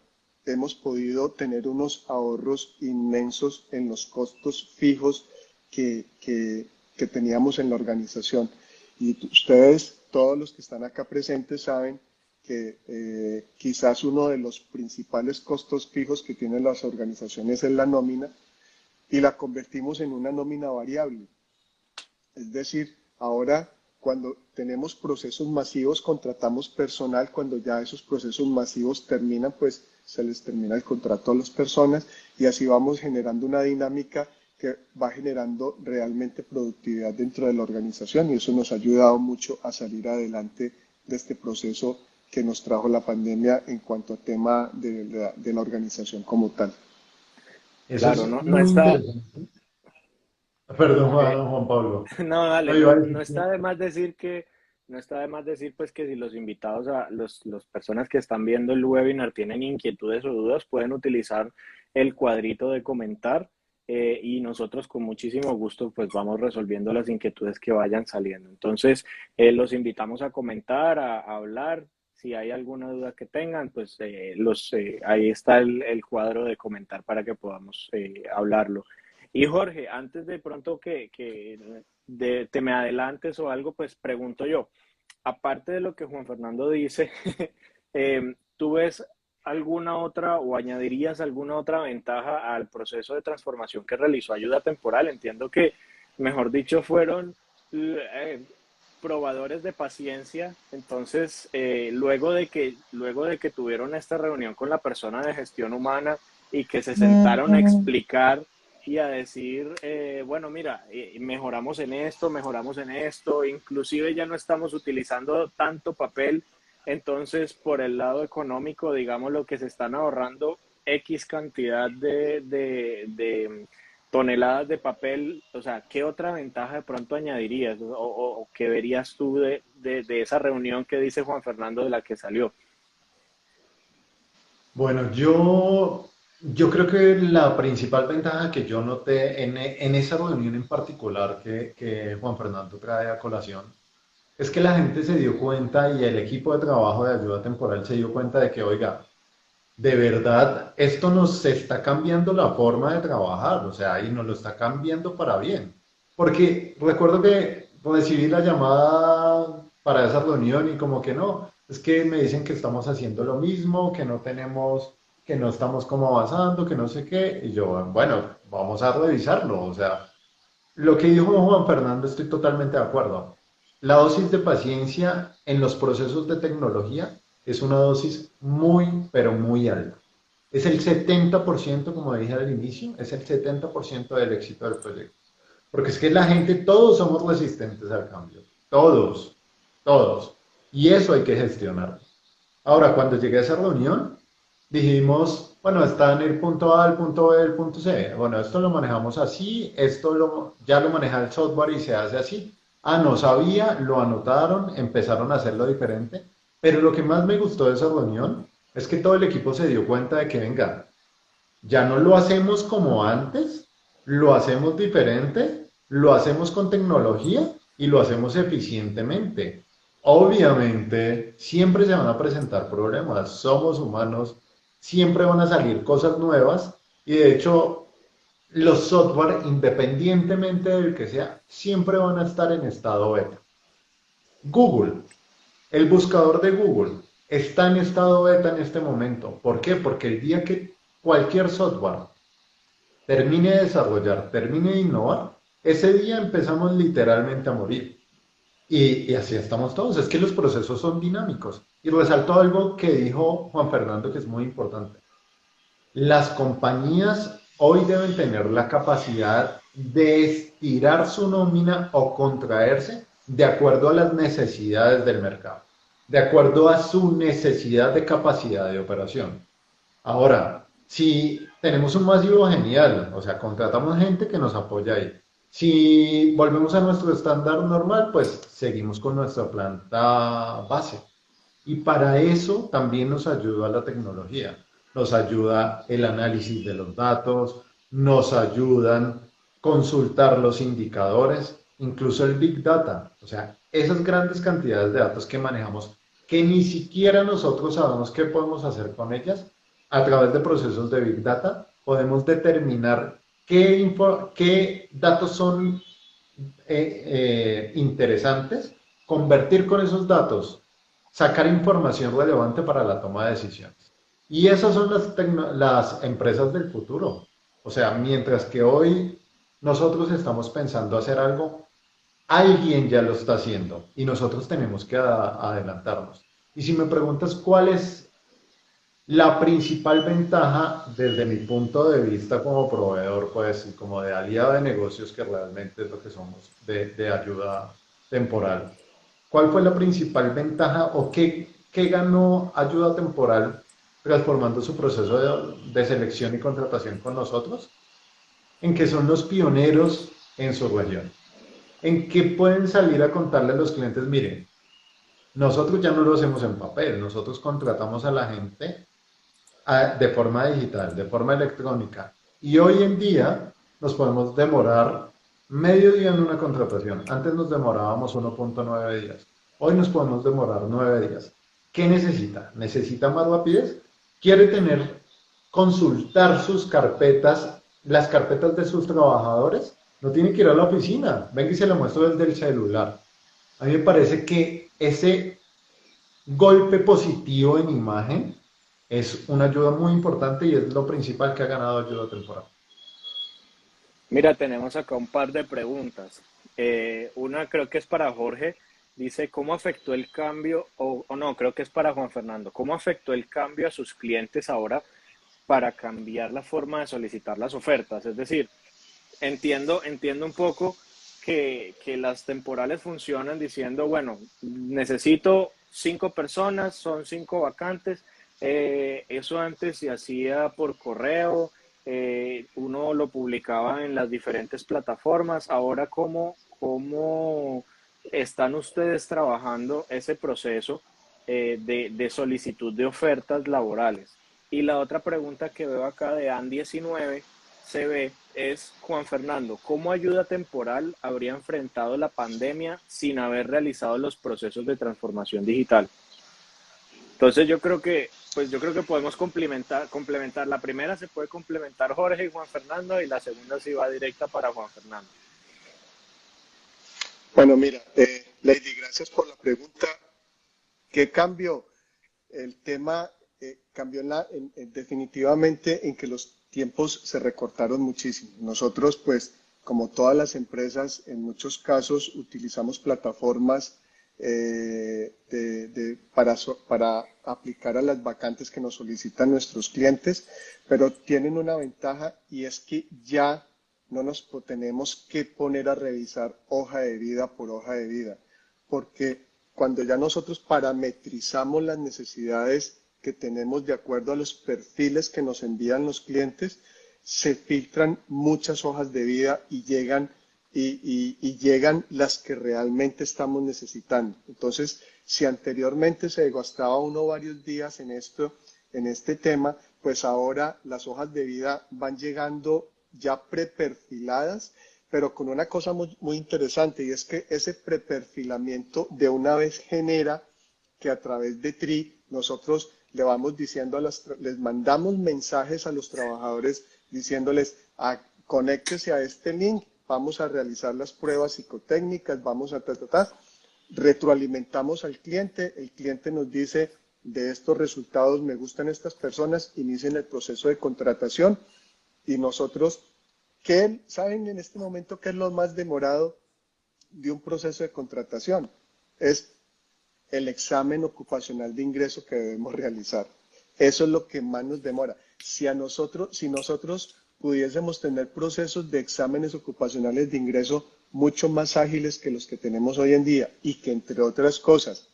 hemos podido tener unos ahorros inmensos en los costos fijos que teníamos en la organización. Y ustedes, todos los que están acá presentes, saben que quizás uno de los principales costos fijos que tienen las organizaciones es la nómina y la convertimos en una nómina variable. Es decir, ahora cuando tenemos procesos masivos, contratamos personal, cuando ya esos procesos masivos terminan, pues se les termina el contrato a las personas y así vamos generando una dinámica que va generando realmente productividad dentro de la organización y eso nos ha ayudado mucho a salir adelante de este proceso que nos trajo la pandemia en cuanto a tema de la organización como tal. Eso Claro, es no muy está, interesante. Perdón, ok. Juan Pablo. No, dale, No iba a no decir está de más decir que, no está de más decir pues que si los invitados los personas que están viendo el webinar tienen inquietudes o dudas, pueden utilizar el cuadrito de comentar y nosotros con muchísimo gusto pues vamos resolviendo las inquietudes que vayan saliendo. Entonces, los invitamos a comentar, a hablar. Si hay alguna duda que tengan, pues ahí está el cuadro de comentar para que podamos hablarlo. Y Jorge, antes de pronto te me adelantes o algo, pues pregunto yo, aparte de lo que Juan Fernando dice, ¿tú ves alguna otra o añadirías alguna otra ventaja al proceso de transformación que realizó Ayuda Temporal? Entiendo que, mejor dicho, fueron eh, probadores de paciencia. Entonces, luego de que tuvieron esta reunión con la persona de gestión humana y que se sentaron a explicar y a decir, bueno, mira, mejoramos en esto, inclusive ya no estamos utilizando tanto papel, entonces por el lado económico, digamos, lo que se están ahorrando X cantidad de toneladas de papel, o sea, ¿qué otra ventaja de pronto añadirías o qué verías tú de esa reunión que dice Juan Fernando de la que salió? Bueno, yo creo que la principal ventaja que yo noté en esa reunión en particular que Juan Fernando trae a colación es que la gente se dio cuenta y el equipo de trabajo de ayuda temporal se dio cuenta de que, oiga, de verdad, esto nos está cambiando la forma de trabajar, o sea, y nos lo está cambiando para bien. Porque recuerdo que recibí la llamada para esa reunión y como que no, es que me dicen que estamos haciendo lo mismo, que no tenemos, que no estamos como avanzando, que no sé qué, y yo, bueno, vamos a revisarlo, o sea, lo que dijo Juan Fernando estoy totalmente de acuerdo. La dosis de paciencia en los procesos de tecnología es una dosis muy, pero muy alta. Es el 70%, como dije al inicio, es el 70% del éxito del proyecto. Porque es que la gente, todos somos resistentes al cambio. Todos, todos. Y eso hay que gestionarlo. Ahora, cuando llegué a esa reunión, dijimos, bueno, está en el punto A, el punto B, el punto C. Bueno, esto lo manejamos así, ya lo maneja el software y se hace así. Ah, no sabía, lo anotaron, empezaron a hacerlo diferente. Pero lo que más me gustó de esa reunión es que todo el equipo se dio cuenta de que, venga, ya no lo hacemos como antes, lo hacemos diferente, lo hacemos con tecnología y lo hacemos eficientemente. Obviamente, siempre se van a presentar problemas, somos humanos, siempre van a salir cosas nuevas y de hecho los software, independientemente del que sea, siempre van a estar en estado beta. Google, el buscador de Google, está en estado beta en este momento. ¿Por qué? Porque el día que cualquier software termine de desarrollar, termine de innovar, ese día empezamos literalmente a morir. Y así estamos todos. Es que los procesos son dinámicos. Y resalto algo que dijo Juan Fernando que es muy importante. Las compañías hoy deben tener la capacidad de estirar su nómina o contraerse de acuerdo a las necesidades del mercado, de acuerdo a su necesidad de capacidad de operación. Ahora, si tenemos un masivo genial, o sea, contratamos gente que nos apoya ahí. Si volvemos a nuestro estándar normal, pues seguimos con nuestra planta base. Y para eso también nos ayuda la tecnología. Nos ayuda el análisis de los datos, nos ayudan consultar los indicadores, incluso el Big Data. O sea, esas grandes cantidades de datos que manejamos, que ni siquiera nosotros sabemos qué podemos hacer con ellas, a través de procesos de Big Data, podemos determinar qué datos son interesantes, convertir con esos datos, sacar información relevante para la toma de decisiones. Y esas son las empresas del futuro. O sea, mientras que hoy nosotros estamos pensando hacer algo, alguien ya lo está haciendo y nosotros tenemos que adelantarnos. Y si me preguntas cuál es la principal ventaja desde mi punto de vista como proveedor, pues, y como de aliado de negocios, que realmente es lo que somos, de ayuda temporal. ¿Cuál fue la principal ventaja o qué ganó ayuda temporal transformando su proceso de selección y contratación con nosotros? En que son los pioneros en su región. En que pueden salir a contarle a los clientes, miren, nosotros ya no lo hacemos en papel, nosotros contratamos a la gente de forma digital, de forma electrónica. Y hoy en día nos podemos demorar medio día en una contratación. Antes nos demorábamos 1.9 días. Hoy nos podemos demorar 9 días. ¿Qué necesita? ¿Necesita más rapidez? ¿Quiere consultar sus carpetas, las carpetas de sus trabajadores? No tiene que ir a la oficina. Venga y se lo muestro desde el celular. A mí me parece que ese golpe positivo en imagen es una ayuda muy importante y es lo principal que ha ganado ayuda temporal. Mira, tenemos acá un par de preguntas. Una creo que es para Jorge. Dice, ¿cómo afectó el cambio? O no, creo que es para Juan Fernando. ¿Cómo afectó el cambio a sus clientes ahora para cambiar la forma de solicitar las ofertas? Es decir, entiendo un poco que las temporales funcionan diciendo, bueno, necesito 5 personas, son 5 vacantes. Eso antes se hacía por correo, uno lo publicaba en las diferentes plataformas. Ahora, ¿cómo están ustedes trabajando ese proceso de solicitud de ofertas laborales? Y la otra pregunta que veo acá de AN19 se ve es, Juan Fernando, ¿cómo ayuda temporal habría enfrentado la pandemia sin haber realizado los procesos de transformación digital? Entonces yo creo que podemos complementar. La primera se puede complementar Jorge y Juan Fernando y la segunda sí va directa para Juan Fernando. Bueno, mira, Lady, gracias por la pregunta. ¿Qué cambió? El tema cambió definitivamente en que los tiempos se recortaron muchísimo. Nosotros, pues, como todas las empresas, en muchos casos utilizamos plataformas para aplicar a las vacantes que nos solicitan nuestros clientes, pero tienen una ventaja y es que ya no nos tenemos que poner a revisar hoja de vida por hoja de vida, porque cuando ya nosotros parametrizamos las necesidades que tenemos de acuerdo a los perfiles que nos envían los clientes, se filtran muchas hojas de vida y llegan las que realmente estamos necesitando. Entonces, si anteriormente se gastaba uno varios días en este tema, pues ahora las hojas de vida van llegando ya preperfiladas, pero con una cosa muy interesante, y es que ese preperfilamiento de una vez genera que a través de TRI nosotros le vamos diciendo les mandamos mensajes a los trabajadores diciéndoles, conéctese a este link, vamos a realizar las pruebas psicotécnicas, vamos a retroalimentamos al cliente, el cliente nos dice, de estos resultados me gustan estas personas, inicien el proceso de contratación y nosotros, ¿saben en este momento qué es lo más demorado de un proceso de contratación? Es el examen ocupacional de ingreso que debemos realizar. Eso es lo que más nos demora. Si nosotros pudiésemos tener procesos de exámenes ocupacionales de ingreso mucho más ágiles que los que tenemos hoy en día y que, entre otras cosas,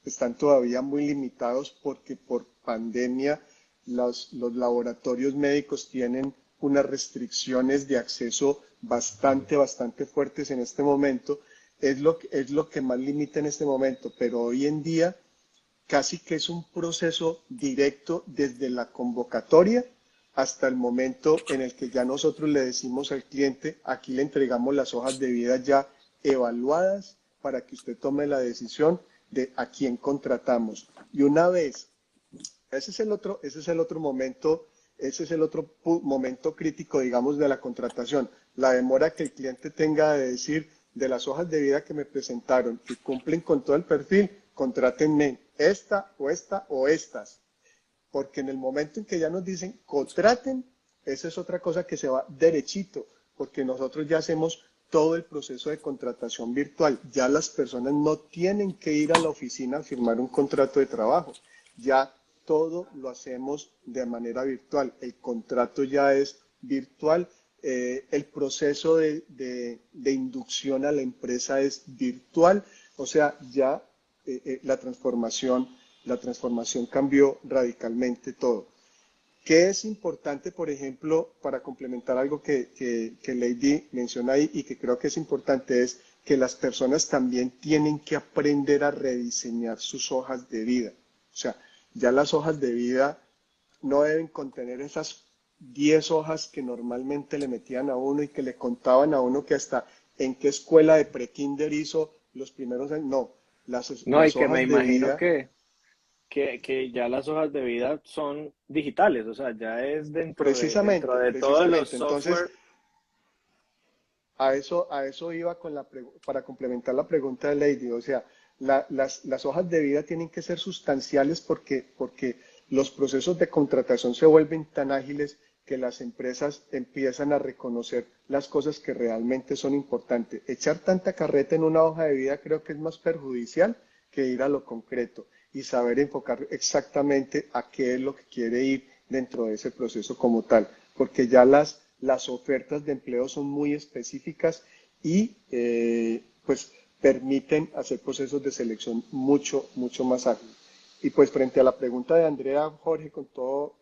están todavía muy limitados porque por pandemia los laboratorios médicos tienen unas restricciones de acceso bastante fuertes en este momento, es lo que más limita en este momento, pero hoy en día casi que es un proceso directo desde la convocatoria hasta el momento en el que ya nosotros le decimos al cliente, aquí le entregamos las hojas de vida ya evaluadas para que usted tome la decisión de a quién contratamos. Y una vez, ese es el otro momento, ese es el otro momento crítico, digamos, de la contratación, la demora que el cliente tenga de decir de las hojas de vida que me presentaron y cumplen con todo el perfil, contrátenme esta o estas. Porque en el momento en que ya nos dicen contraten, esa es otra cosa que se va derechito, porque nosotros ya hacemos todo el proceso de contratación virtual. Ya las personas no tienen que ir a la oficina a firmar un contrato de trabajo. Ya todo lo hacemos de manera virtual. El contrato ya es virtual. El proceso de inducción a la empresa es virtual. O sea, ya la transformación cambió radicalmente todo. ¿Qué es importante, por ejemplo, para complementar algo que Lady menciona ahí y que creo que es importante, es que las personas también tienen que aprender a rediseñar sus hojas de vida? O sea, ya las hojas de vida no deben contener esas 10 hojas que normalmente le metían a uno y que le contaban a uno que hasta en qué escuela de prekinder hizo los primeros años. No, No, y las que me hojas de imagino vida. que ya las hojas de vida son digitales, o sea, ya es dentro de todos los Precisamente. Entonces, software. a eso iba para complementar la pregunta de Lady. O sea, las hojas de vida tienen que ser sustanciales porque los procesos de contratación se vuelven tan ágiles que las empresas empiezan a reconocer las cosas que realmente son importantes. Echar tanta carreta en una hoja de vida creo que es más perjudicial que ir a lo concreto y saber enfocar exactamente a qué es lo que quiere ir dentro de ese proceso como tal, porque ya las ofertas de empleo son muy específicas y pues permiten hacer procesos de selección mucho más ágiles. Y pues frente a la pregunta de Andrea, Jorge, con todo,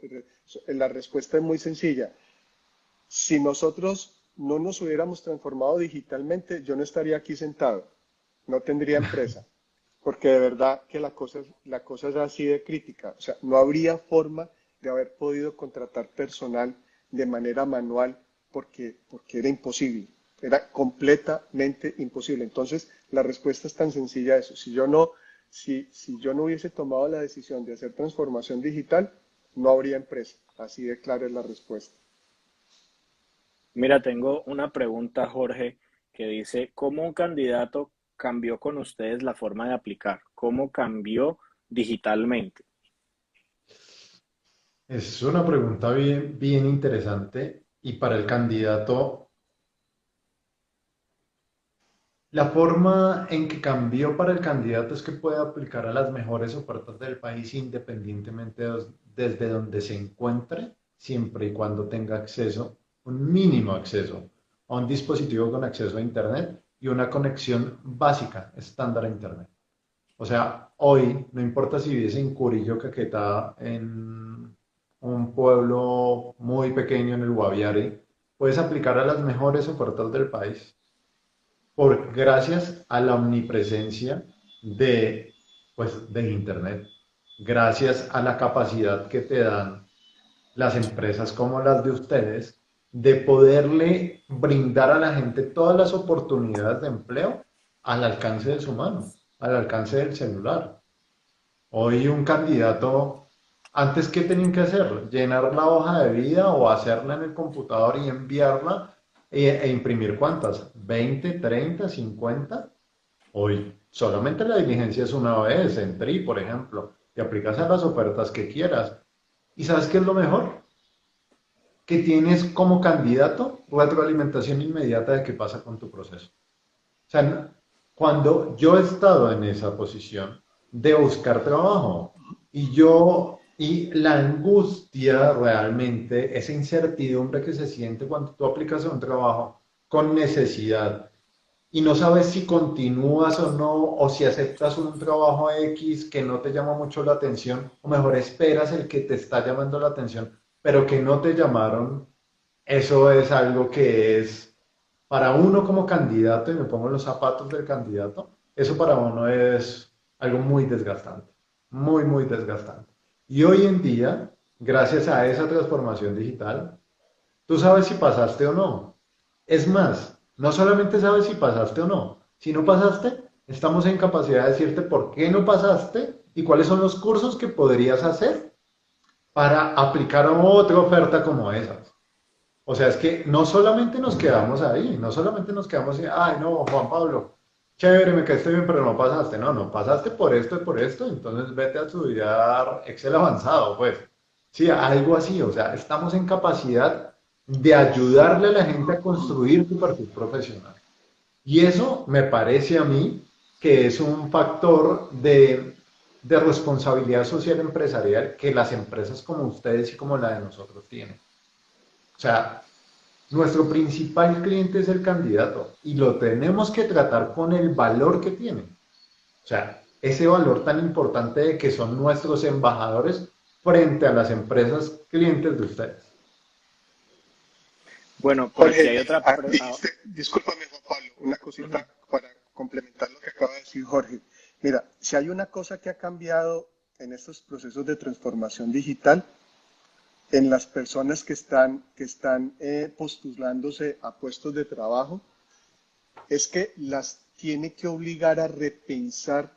la respuesta es muy sencilla. Si nosotros no nos hubiéramos transformado digitalmente, yo no estaría aquí sentado, no tendría empresa, porque de verdad que la cosa es así de crítica. O sea, no habría forma de haber podido contratar personal de manera manual porque era imposible, era completamente imposible. Entonces, la respuesta es tan sencilla a eso. si yo no hubiese tomado la decisión de hacer transformación digital, no habría empresa. Así de clara es la respuesta. Mira, tengo una pregunta, Jorge, que dice, ¿cómo un candidato cambió con ustedes la forma de aplicar? ¿Cómo cambió digitalmente? Es una pregunta bien, bien interesante y para el candidato, la forma en que cambió para el candidato es que puede aplicar a las mejores ofertas del país independientemente desde donde se encuentre, siempre y cuando tenga acceso, un mínimo acceso a un dispositivo con acceso a Internet y una conexión básica, estándar a Internet. O sea, hoy, no importa si vives en Curillo, Caquetá, en un pueblo muy pequeño en el Guaviare, puedes aplicar a las mejores ofertas del país gracias a la omnipresencia de, pues, de Internet, gracias a la capacidad que te dan las empresas como las de ustedes de poderle brindar a la gente todas las oportunidades de empleo al alcance de su mano, al alcance del celular. Hoy un candidato, antes, ¿qué tenían que hacer? Llenar la hoja de vida o hacerla en el computador y enviarla e imprimir cuántas, 20, 30, 50. Hoy solamente la diligencia es una vez en TRI, por ejemplo, y aplicas a las ofertas que quieras. ¿Y sabes qué es lo mejor? Que tienes como candidato retroalimentación inmediata de qué pasa con tu proceso. O sea, cuando yo he estado en esa posición de buscar trabajo y la angustia realmente, esa incertidumbre que se siente cuando tú aplicas a un trabajo con necesidad y no sabes si continúas o no, o si aceptas un trabajo X que no te llama mucho la atención, o mejor esperas el que te está llamando la atención, pero que no te llamaron, eso es algo que es para uno como candidato, y me pongo en los zapatos del candidato, eso para uno es algo muy desgastante, muy, muy desgastante. Y hoy en día, gracias a esa transformación digital, tú sabes si pasaste o no. Es más, no solamente sabes si pasaste o no. Si no pasaste, estamos en capacidad de decirte por qué no pasaste y cuáles son los cursos que podrías hacer para aplicar a otra oferta como esas. O sea, es que no solamente nos quedamos ahí, no solamente nos quedamos ahí, ay, no, Juan Pablo, chévere, me quedé bien, pero no pasaste. No, no pasaste por esto y por esto, entonces vete a estudiar Excel avanzado, pues. Sí, algo así, o sea, estamos en capacidad de ayudarle a la gente a construir su perfil profesional. Y eso me parece a mí que es un factor de responsabilidad social empresarial que las empresas como ustedes y como la de nosotros tienen. O sea, nuestro principal cliente es el candidato y lo tenemos que tratar con el valor que tiene. O sea, ese valor tan importante de que son nuestros embajadores frente a las empresas clientes de ustedes. Bueno, por aquí Jorge, hay otra... discúlpame Juan Pablo, una cosita para complementar lo que acaba de decir Jorge. Mira, si hay una cosa que ha cambiado en estos procesos de transformación digital, en las personas que están postulándose a puestos de trabajo, es que las tiene que obligar a repensar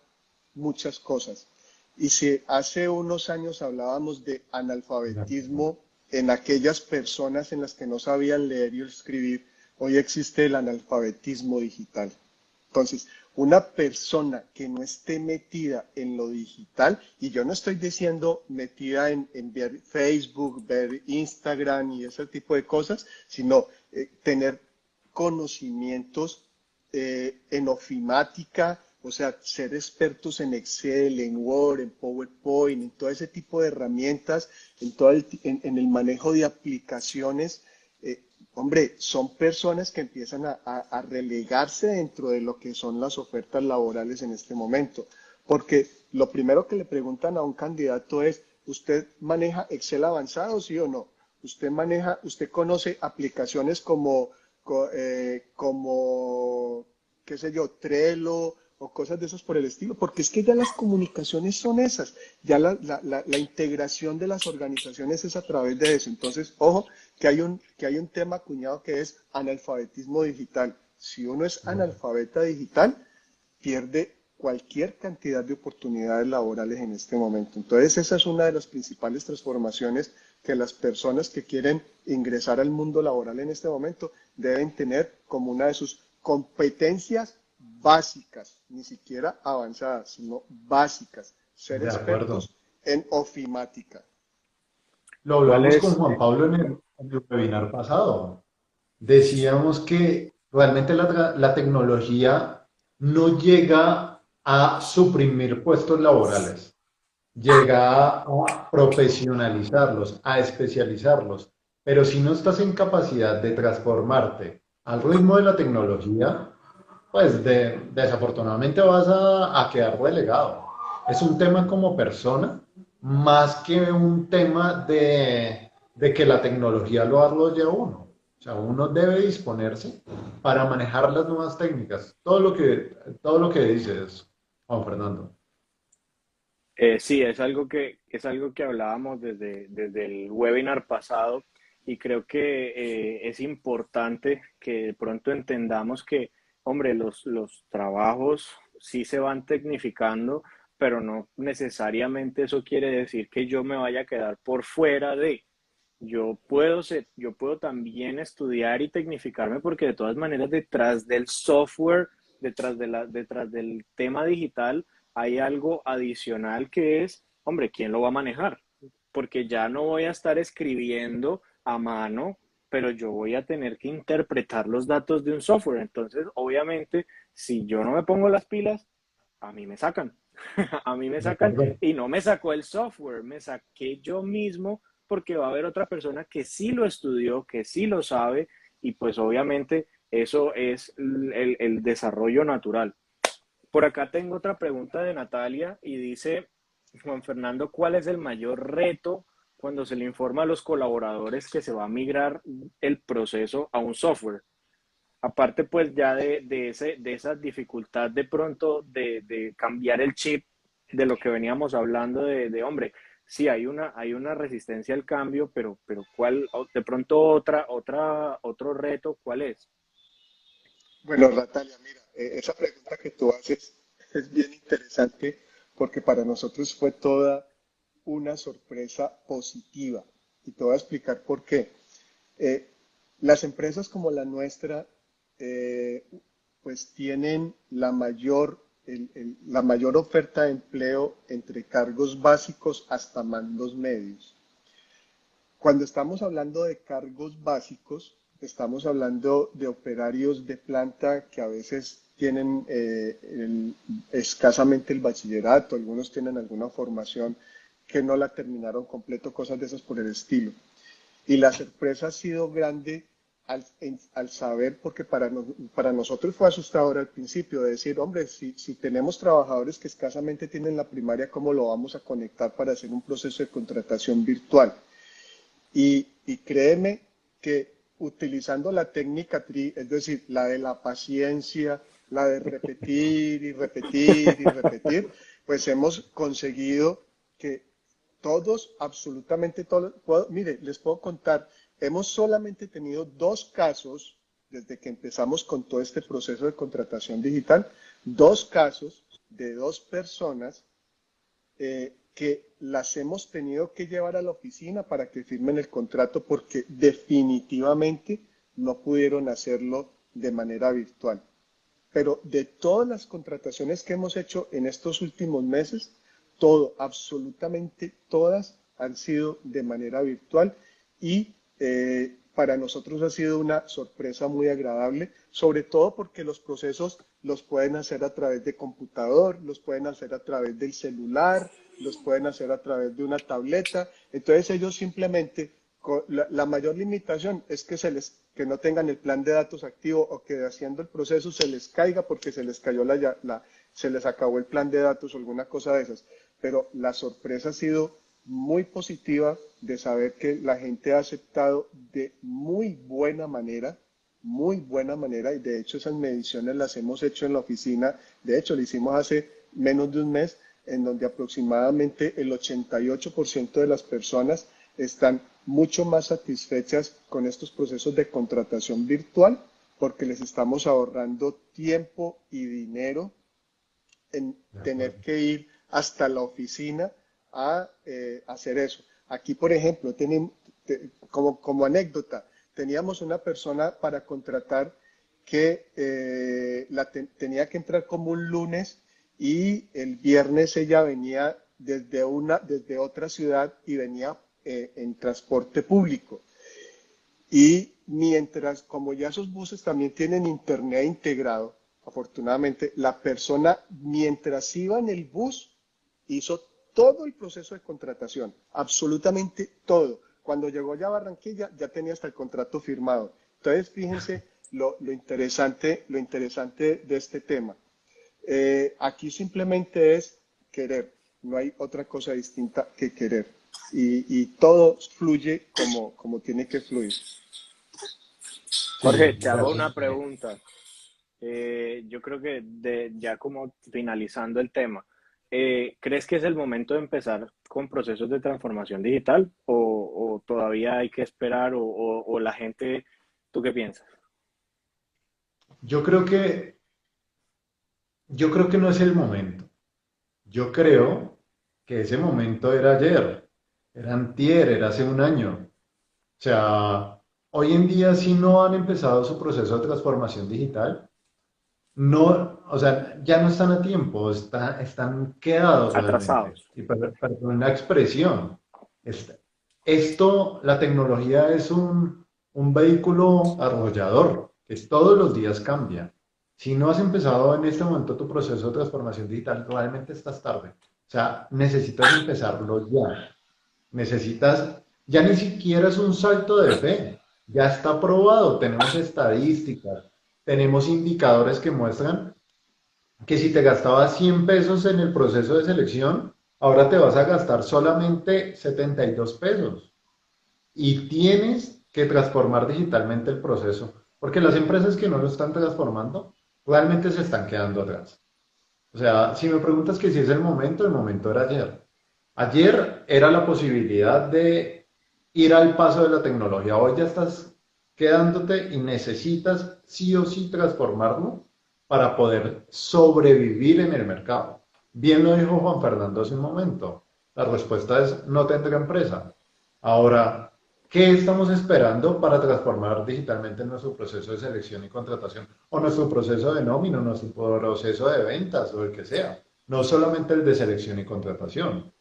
muchas cosas. Y si hace unos años hablábamos de analfabetismo en aquellas personas en las que no sabían leer y escribir, hoy existe el analfabetismo digital. Entonces, una persona que no esté metida en lo digital, y yo no estoy diciendo metida en ver Facebook, ver Instagram y ese tipo de cosas, sino tener conocimientos en ofimática, o sea, ser expertos en Excel, en Word, en PowerPoint, en todo ese tipo de herramientas, en el manejo de aplicaciones. Hombre, son personas que empiezan a relegarse dentro de lo que son las ofertas laborales en este momento. Porque lo primero que le preguntan a un candidato es, ¿usted maneja Excel avanzado, sí o no? ¿Usted conoce aplicaciones como, qué sé yo, Trello o cosas de esas por el estilo? Porque es que ya las comunicaciones son esas, ya la integración de las organizaciones es a través de eso. Entonces, ojo, que hay un tema acuñado que es analfabetismo digital. Si uno es analfabeta digital, pierde cualquier cantidad de oportunidades laborales en este momento. Entonces, esa es una de las principales transformaciones que las personas que quieren ingresar al mundo laboral en este momento deben tener como una de sus competencias básicas, ni siquiera avanzadas, sino básicas, ser De acuerdo. expertos en ofimática. Lo ¿Cuál hablamos con es? Juan Pablo en el webinar pasado. Decíamos que realmente la tecnología no llega a suprimir puestos laborales, llega a profesionalizarlos, a especializarlos. Pero si no estás en capacidad de transformarte al ritmo de la tecnología, pues desafortunadamente vas a quedar relegado. Es un tema como persona, más que un tema de que la tecnología lo arrolle a uno. O sea, uno debe disponerse para manejar las nuevas técnicas. Todo lo que dices, Juan Fernando. Sí, es algo que hablábamos desde el webinar pasado y creo que es importante que de pronto entendamos que, hombre, los trabajos sí se van tecnificando, pero no necesariamente eso quiere decir que yo me vaya a quedar por fuera de. Yo puedo también estudiar y tecnificarme porque de todas maneras detrás del software, detrás del tema digital, hay algo adicional que es, hombre, ¿quién lo va a manejar? Porque ya no voy a estar escribiendo a mano, pero yo voy a tener que interpretar los datos de un software. Entonces, obviamente, si yo no me pongo las pilas, a mí me sacan. A mí me ¿De sacan acuerdo? y no me sacó el software, me saqué yo mismo porque va a haber otra persona que sí lo estudió, que sí lo sabe y pues obviamente eso es el desarrollo natural. Por acá tengo otra pregunta de Natalia y dice, Juan Fernando, ¿cuál es el mayor reto cuando se le informa a los colaboradores que se va a migrar el proceso a un software? Aparte, pues ya de esa dificultad de pronto de cambiar el chip de lo que veníamos hablando hombre, sí hay una resistencia al cambio, pero ¿cuál, de pronto otro reto, cuál es? Bueno, Natalia, mira, esa pregunta que tú haces es bien interesante porque para nosotros fue toda una sorpresa positiva. Y te voy a explicar por qué. Eh, las empresas como la nuestra, eh, pues tienen la mayor oferta de empleo entre cargos básicos hasta mandos medios. Cuando estamos hablando de cargos básicos, estamos hablando de operarios de planta que a veces tienen escasamente el bachillerato, algunos tienen alguna formación que no la terminaron completo, cosas de esas por el estilo. Y la sorpresa ha sido grande al saber, porque para nosotros fue asustador al principio, de decir, hombre, si tenemos trabajadores que escasamente tienen la primaria, ¿cómo lo vamos a conectar para hacer un proceso de contratación virtual? Y créeme que utilizando la técnica TRI, es decir, la de la paciencia, la de repetir y repetir y repetir, pues hemos conseguido que todos, absolutamente todos, mire, les puedo contar, hemos solamente tenido dos casos desde que empezamos con todo este proceso de contratación digital, dos casos de dos personas que las hemos tenido que llevar a la oficina para que firmen el contrato porque definitivamente no pudieron hacerlo de manera virtual. Pero de todas las contrataciones que hemos hecho en estos últimos meses, todo, absolutamente todas han sido de manera virtual y para nosotros ha sido una sorpresa muy agradable, sobre todo porque los procesos los pueden hacer a través de computador, los pueden hacer a través del celular, los pueden hacer a través de una tableta. Entonces ellos simplemente, la mayor limitación es que no tengan el plan de datos activo o que haciendo el proceso se les caiga porque se les cayó se les acabó el plan de datos o alguna cosa de esas. Pero la sorpresa ha sido muy positiva de saber que la gente ha aceptado de muy buena manera, y de hecho esas mediciones las hemos hecho en la oficina, de hecho lo hicimos hace menos de un mes, en donde aproximadamente el 88% de las personas están mucho más satisfechas con estos procesos de contratación virtual porque les estamos ahorrando tiempo y dinero en de tener acuerdo. que ir hasta la oficina a hacer eso. Aquí, por ejemplo, como anécdota, teníamos una persona para contratar que tenía que entrar como un lunes y el viernes ella venía desde otra ciudad y venía en transporte público. Y mientras, como ya esos buses también tienen internet integrado, afortunadamente, la persona mientras iba en el bus hizo todo el proceso de contratación, absolutamente todo. Cuando llegó ya a Barranquilla ya tenía hasta el contrato firmado. Entonces, fíjense lo interesante de este tema. Aquí simplemente es querer, no hay otra cosa distinta que querer. Y todo fluye como tiene que fluir. Jorge, Sí, te hago una realmente. pregunta. Yo creo que ya como finalizando el tema, ¿crees que es el momento de empezar con procesos de transformación digital o todavía hay que esperar o la gente, ¿tú qué piensas? Yo creo que, yo creo que no es el momento. Yo creo que ese momento era ayer, era antier, era hace un año. O sea, hoy en día si no han empezado su proceso de transformación digital, no, o sea, ya no están a tiempo, están quedados realmente. Atrasados. Y perdón la expresión. Est- Esto, la tecnología es un vehículo arrollador que todos los días cambia. Si no has empezado en este momento tu proceso de transformación digital, realmente estás tarde. O sea, necesitas empezarlo ya. Necesitas, ya ni siquiera es un salto de fe, ya está probado, tenemos estadísticas, tenemos indicadores que muestran que si te gastabas 100 pesos en el proceso de selección, ahora te vas a gastar solamente 72 pesos y tienes que transformar digitalmente el proceso, porque las empresas que no lo están transformando realmente se están quedando atrás. O sea, si me preguntas que si es el momento era ayer. Ayer era la posibilidad de ir al paso de la tecnología. Hoy ya estás quedándote y necesitas sí o sí transformarlo para poder sobrevivir en el mercado. Bien lo dijo Juan Fernando hace un momento. La respuesta es no tendrá empresa. Ahora, ¿qué estamos esperando para transformar digitalmente nuestro proceso de selección y contratación? O nuestro proceso de nómina, nuestro proceso de ventas o el que sea. No solamente el de selección y contratación.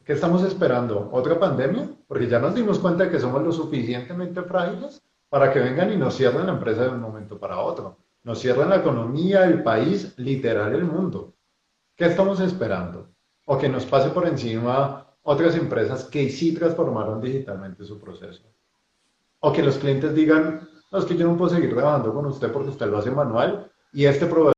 ¿Qué estamos esperando? ¿Otra pandemia? Porque ya nos dimos cuenta de que somos lo suficientemente frágiles para que vengan y nos cierren la empresa de un momento para otro. Nos cierren la economía, el país, literal el mundo. ¿Qué estamos esperando? O que nos pase por encima otras empresas que sí transformaron digitalmente su proceso. O que los clientes digan, no, es que yo no puedo seguir trabajando con usted porque usted lo hace manual y este proveedor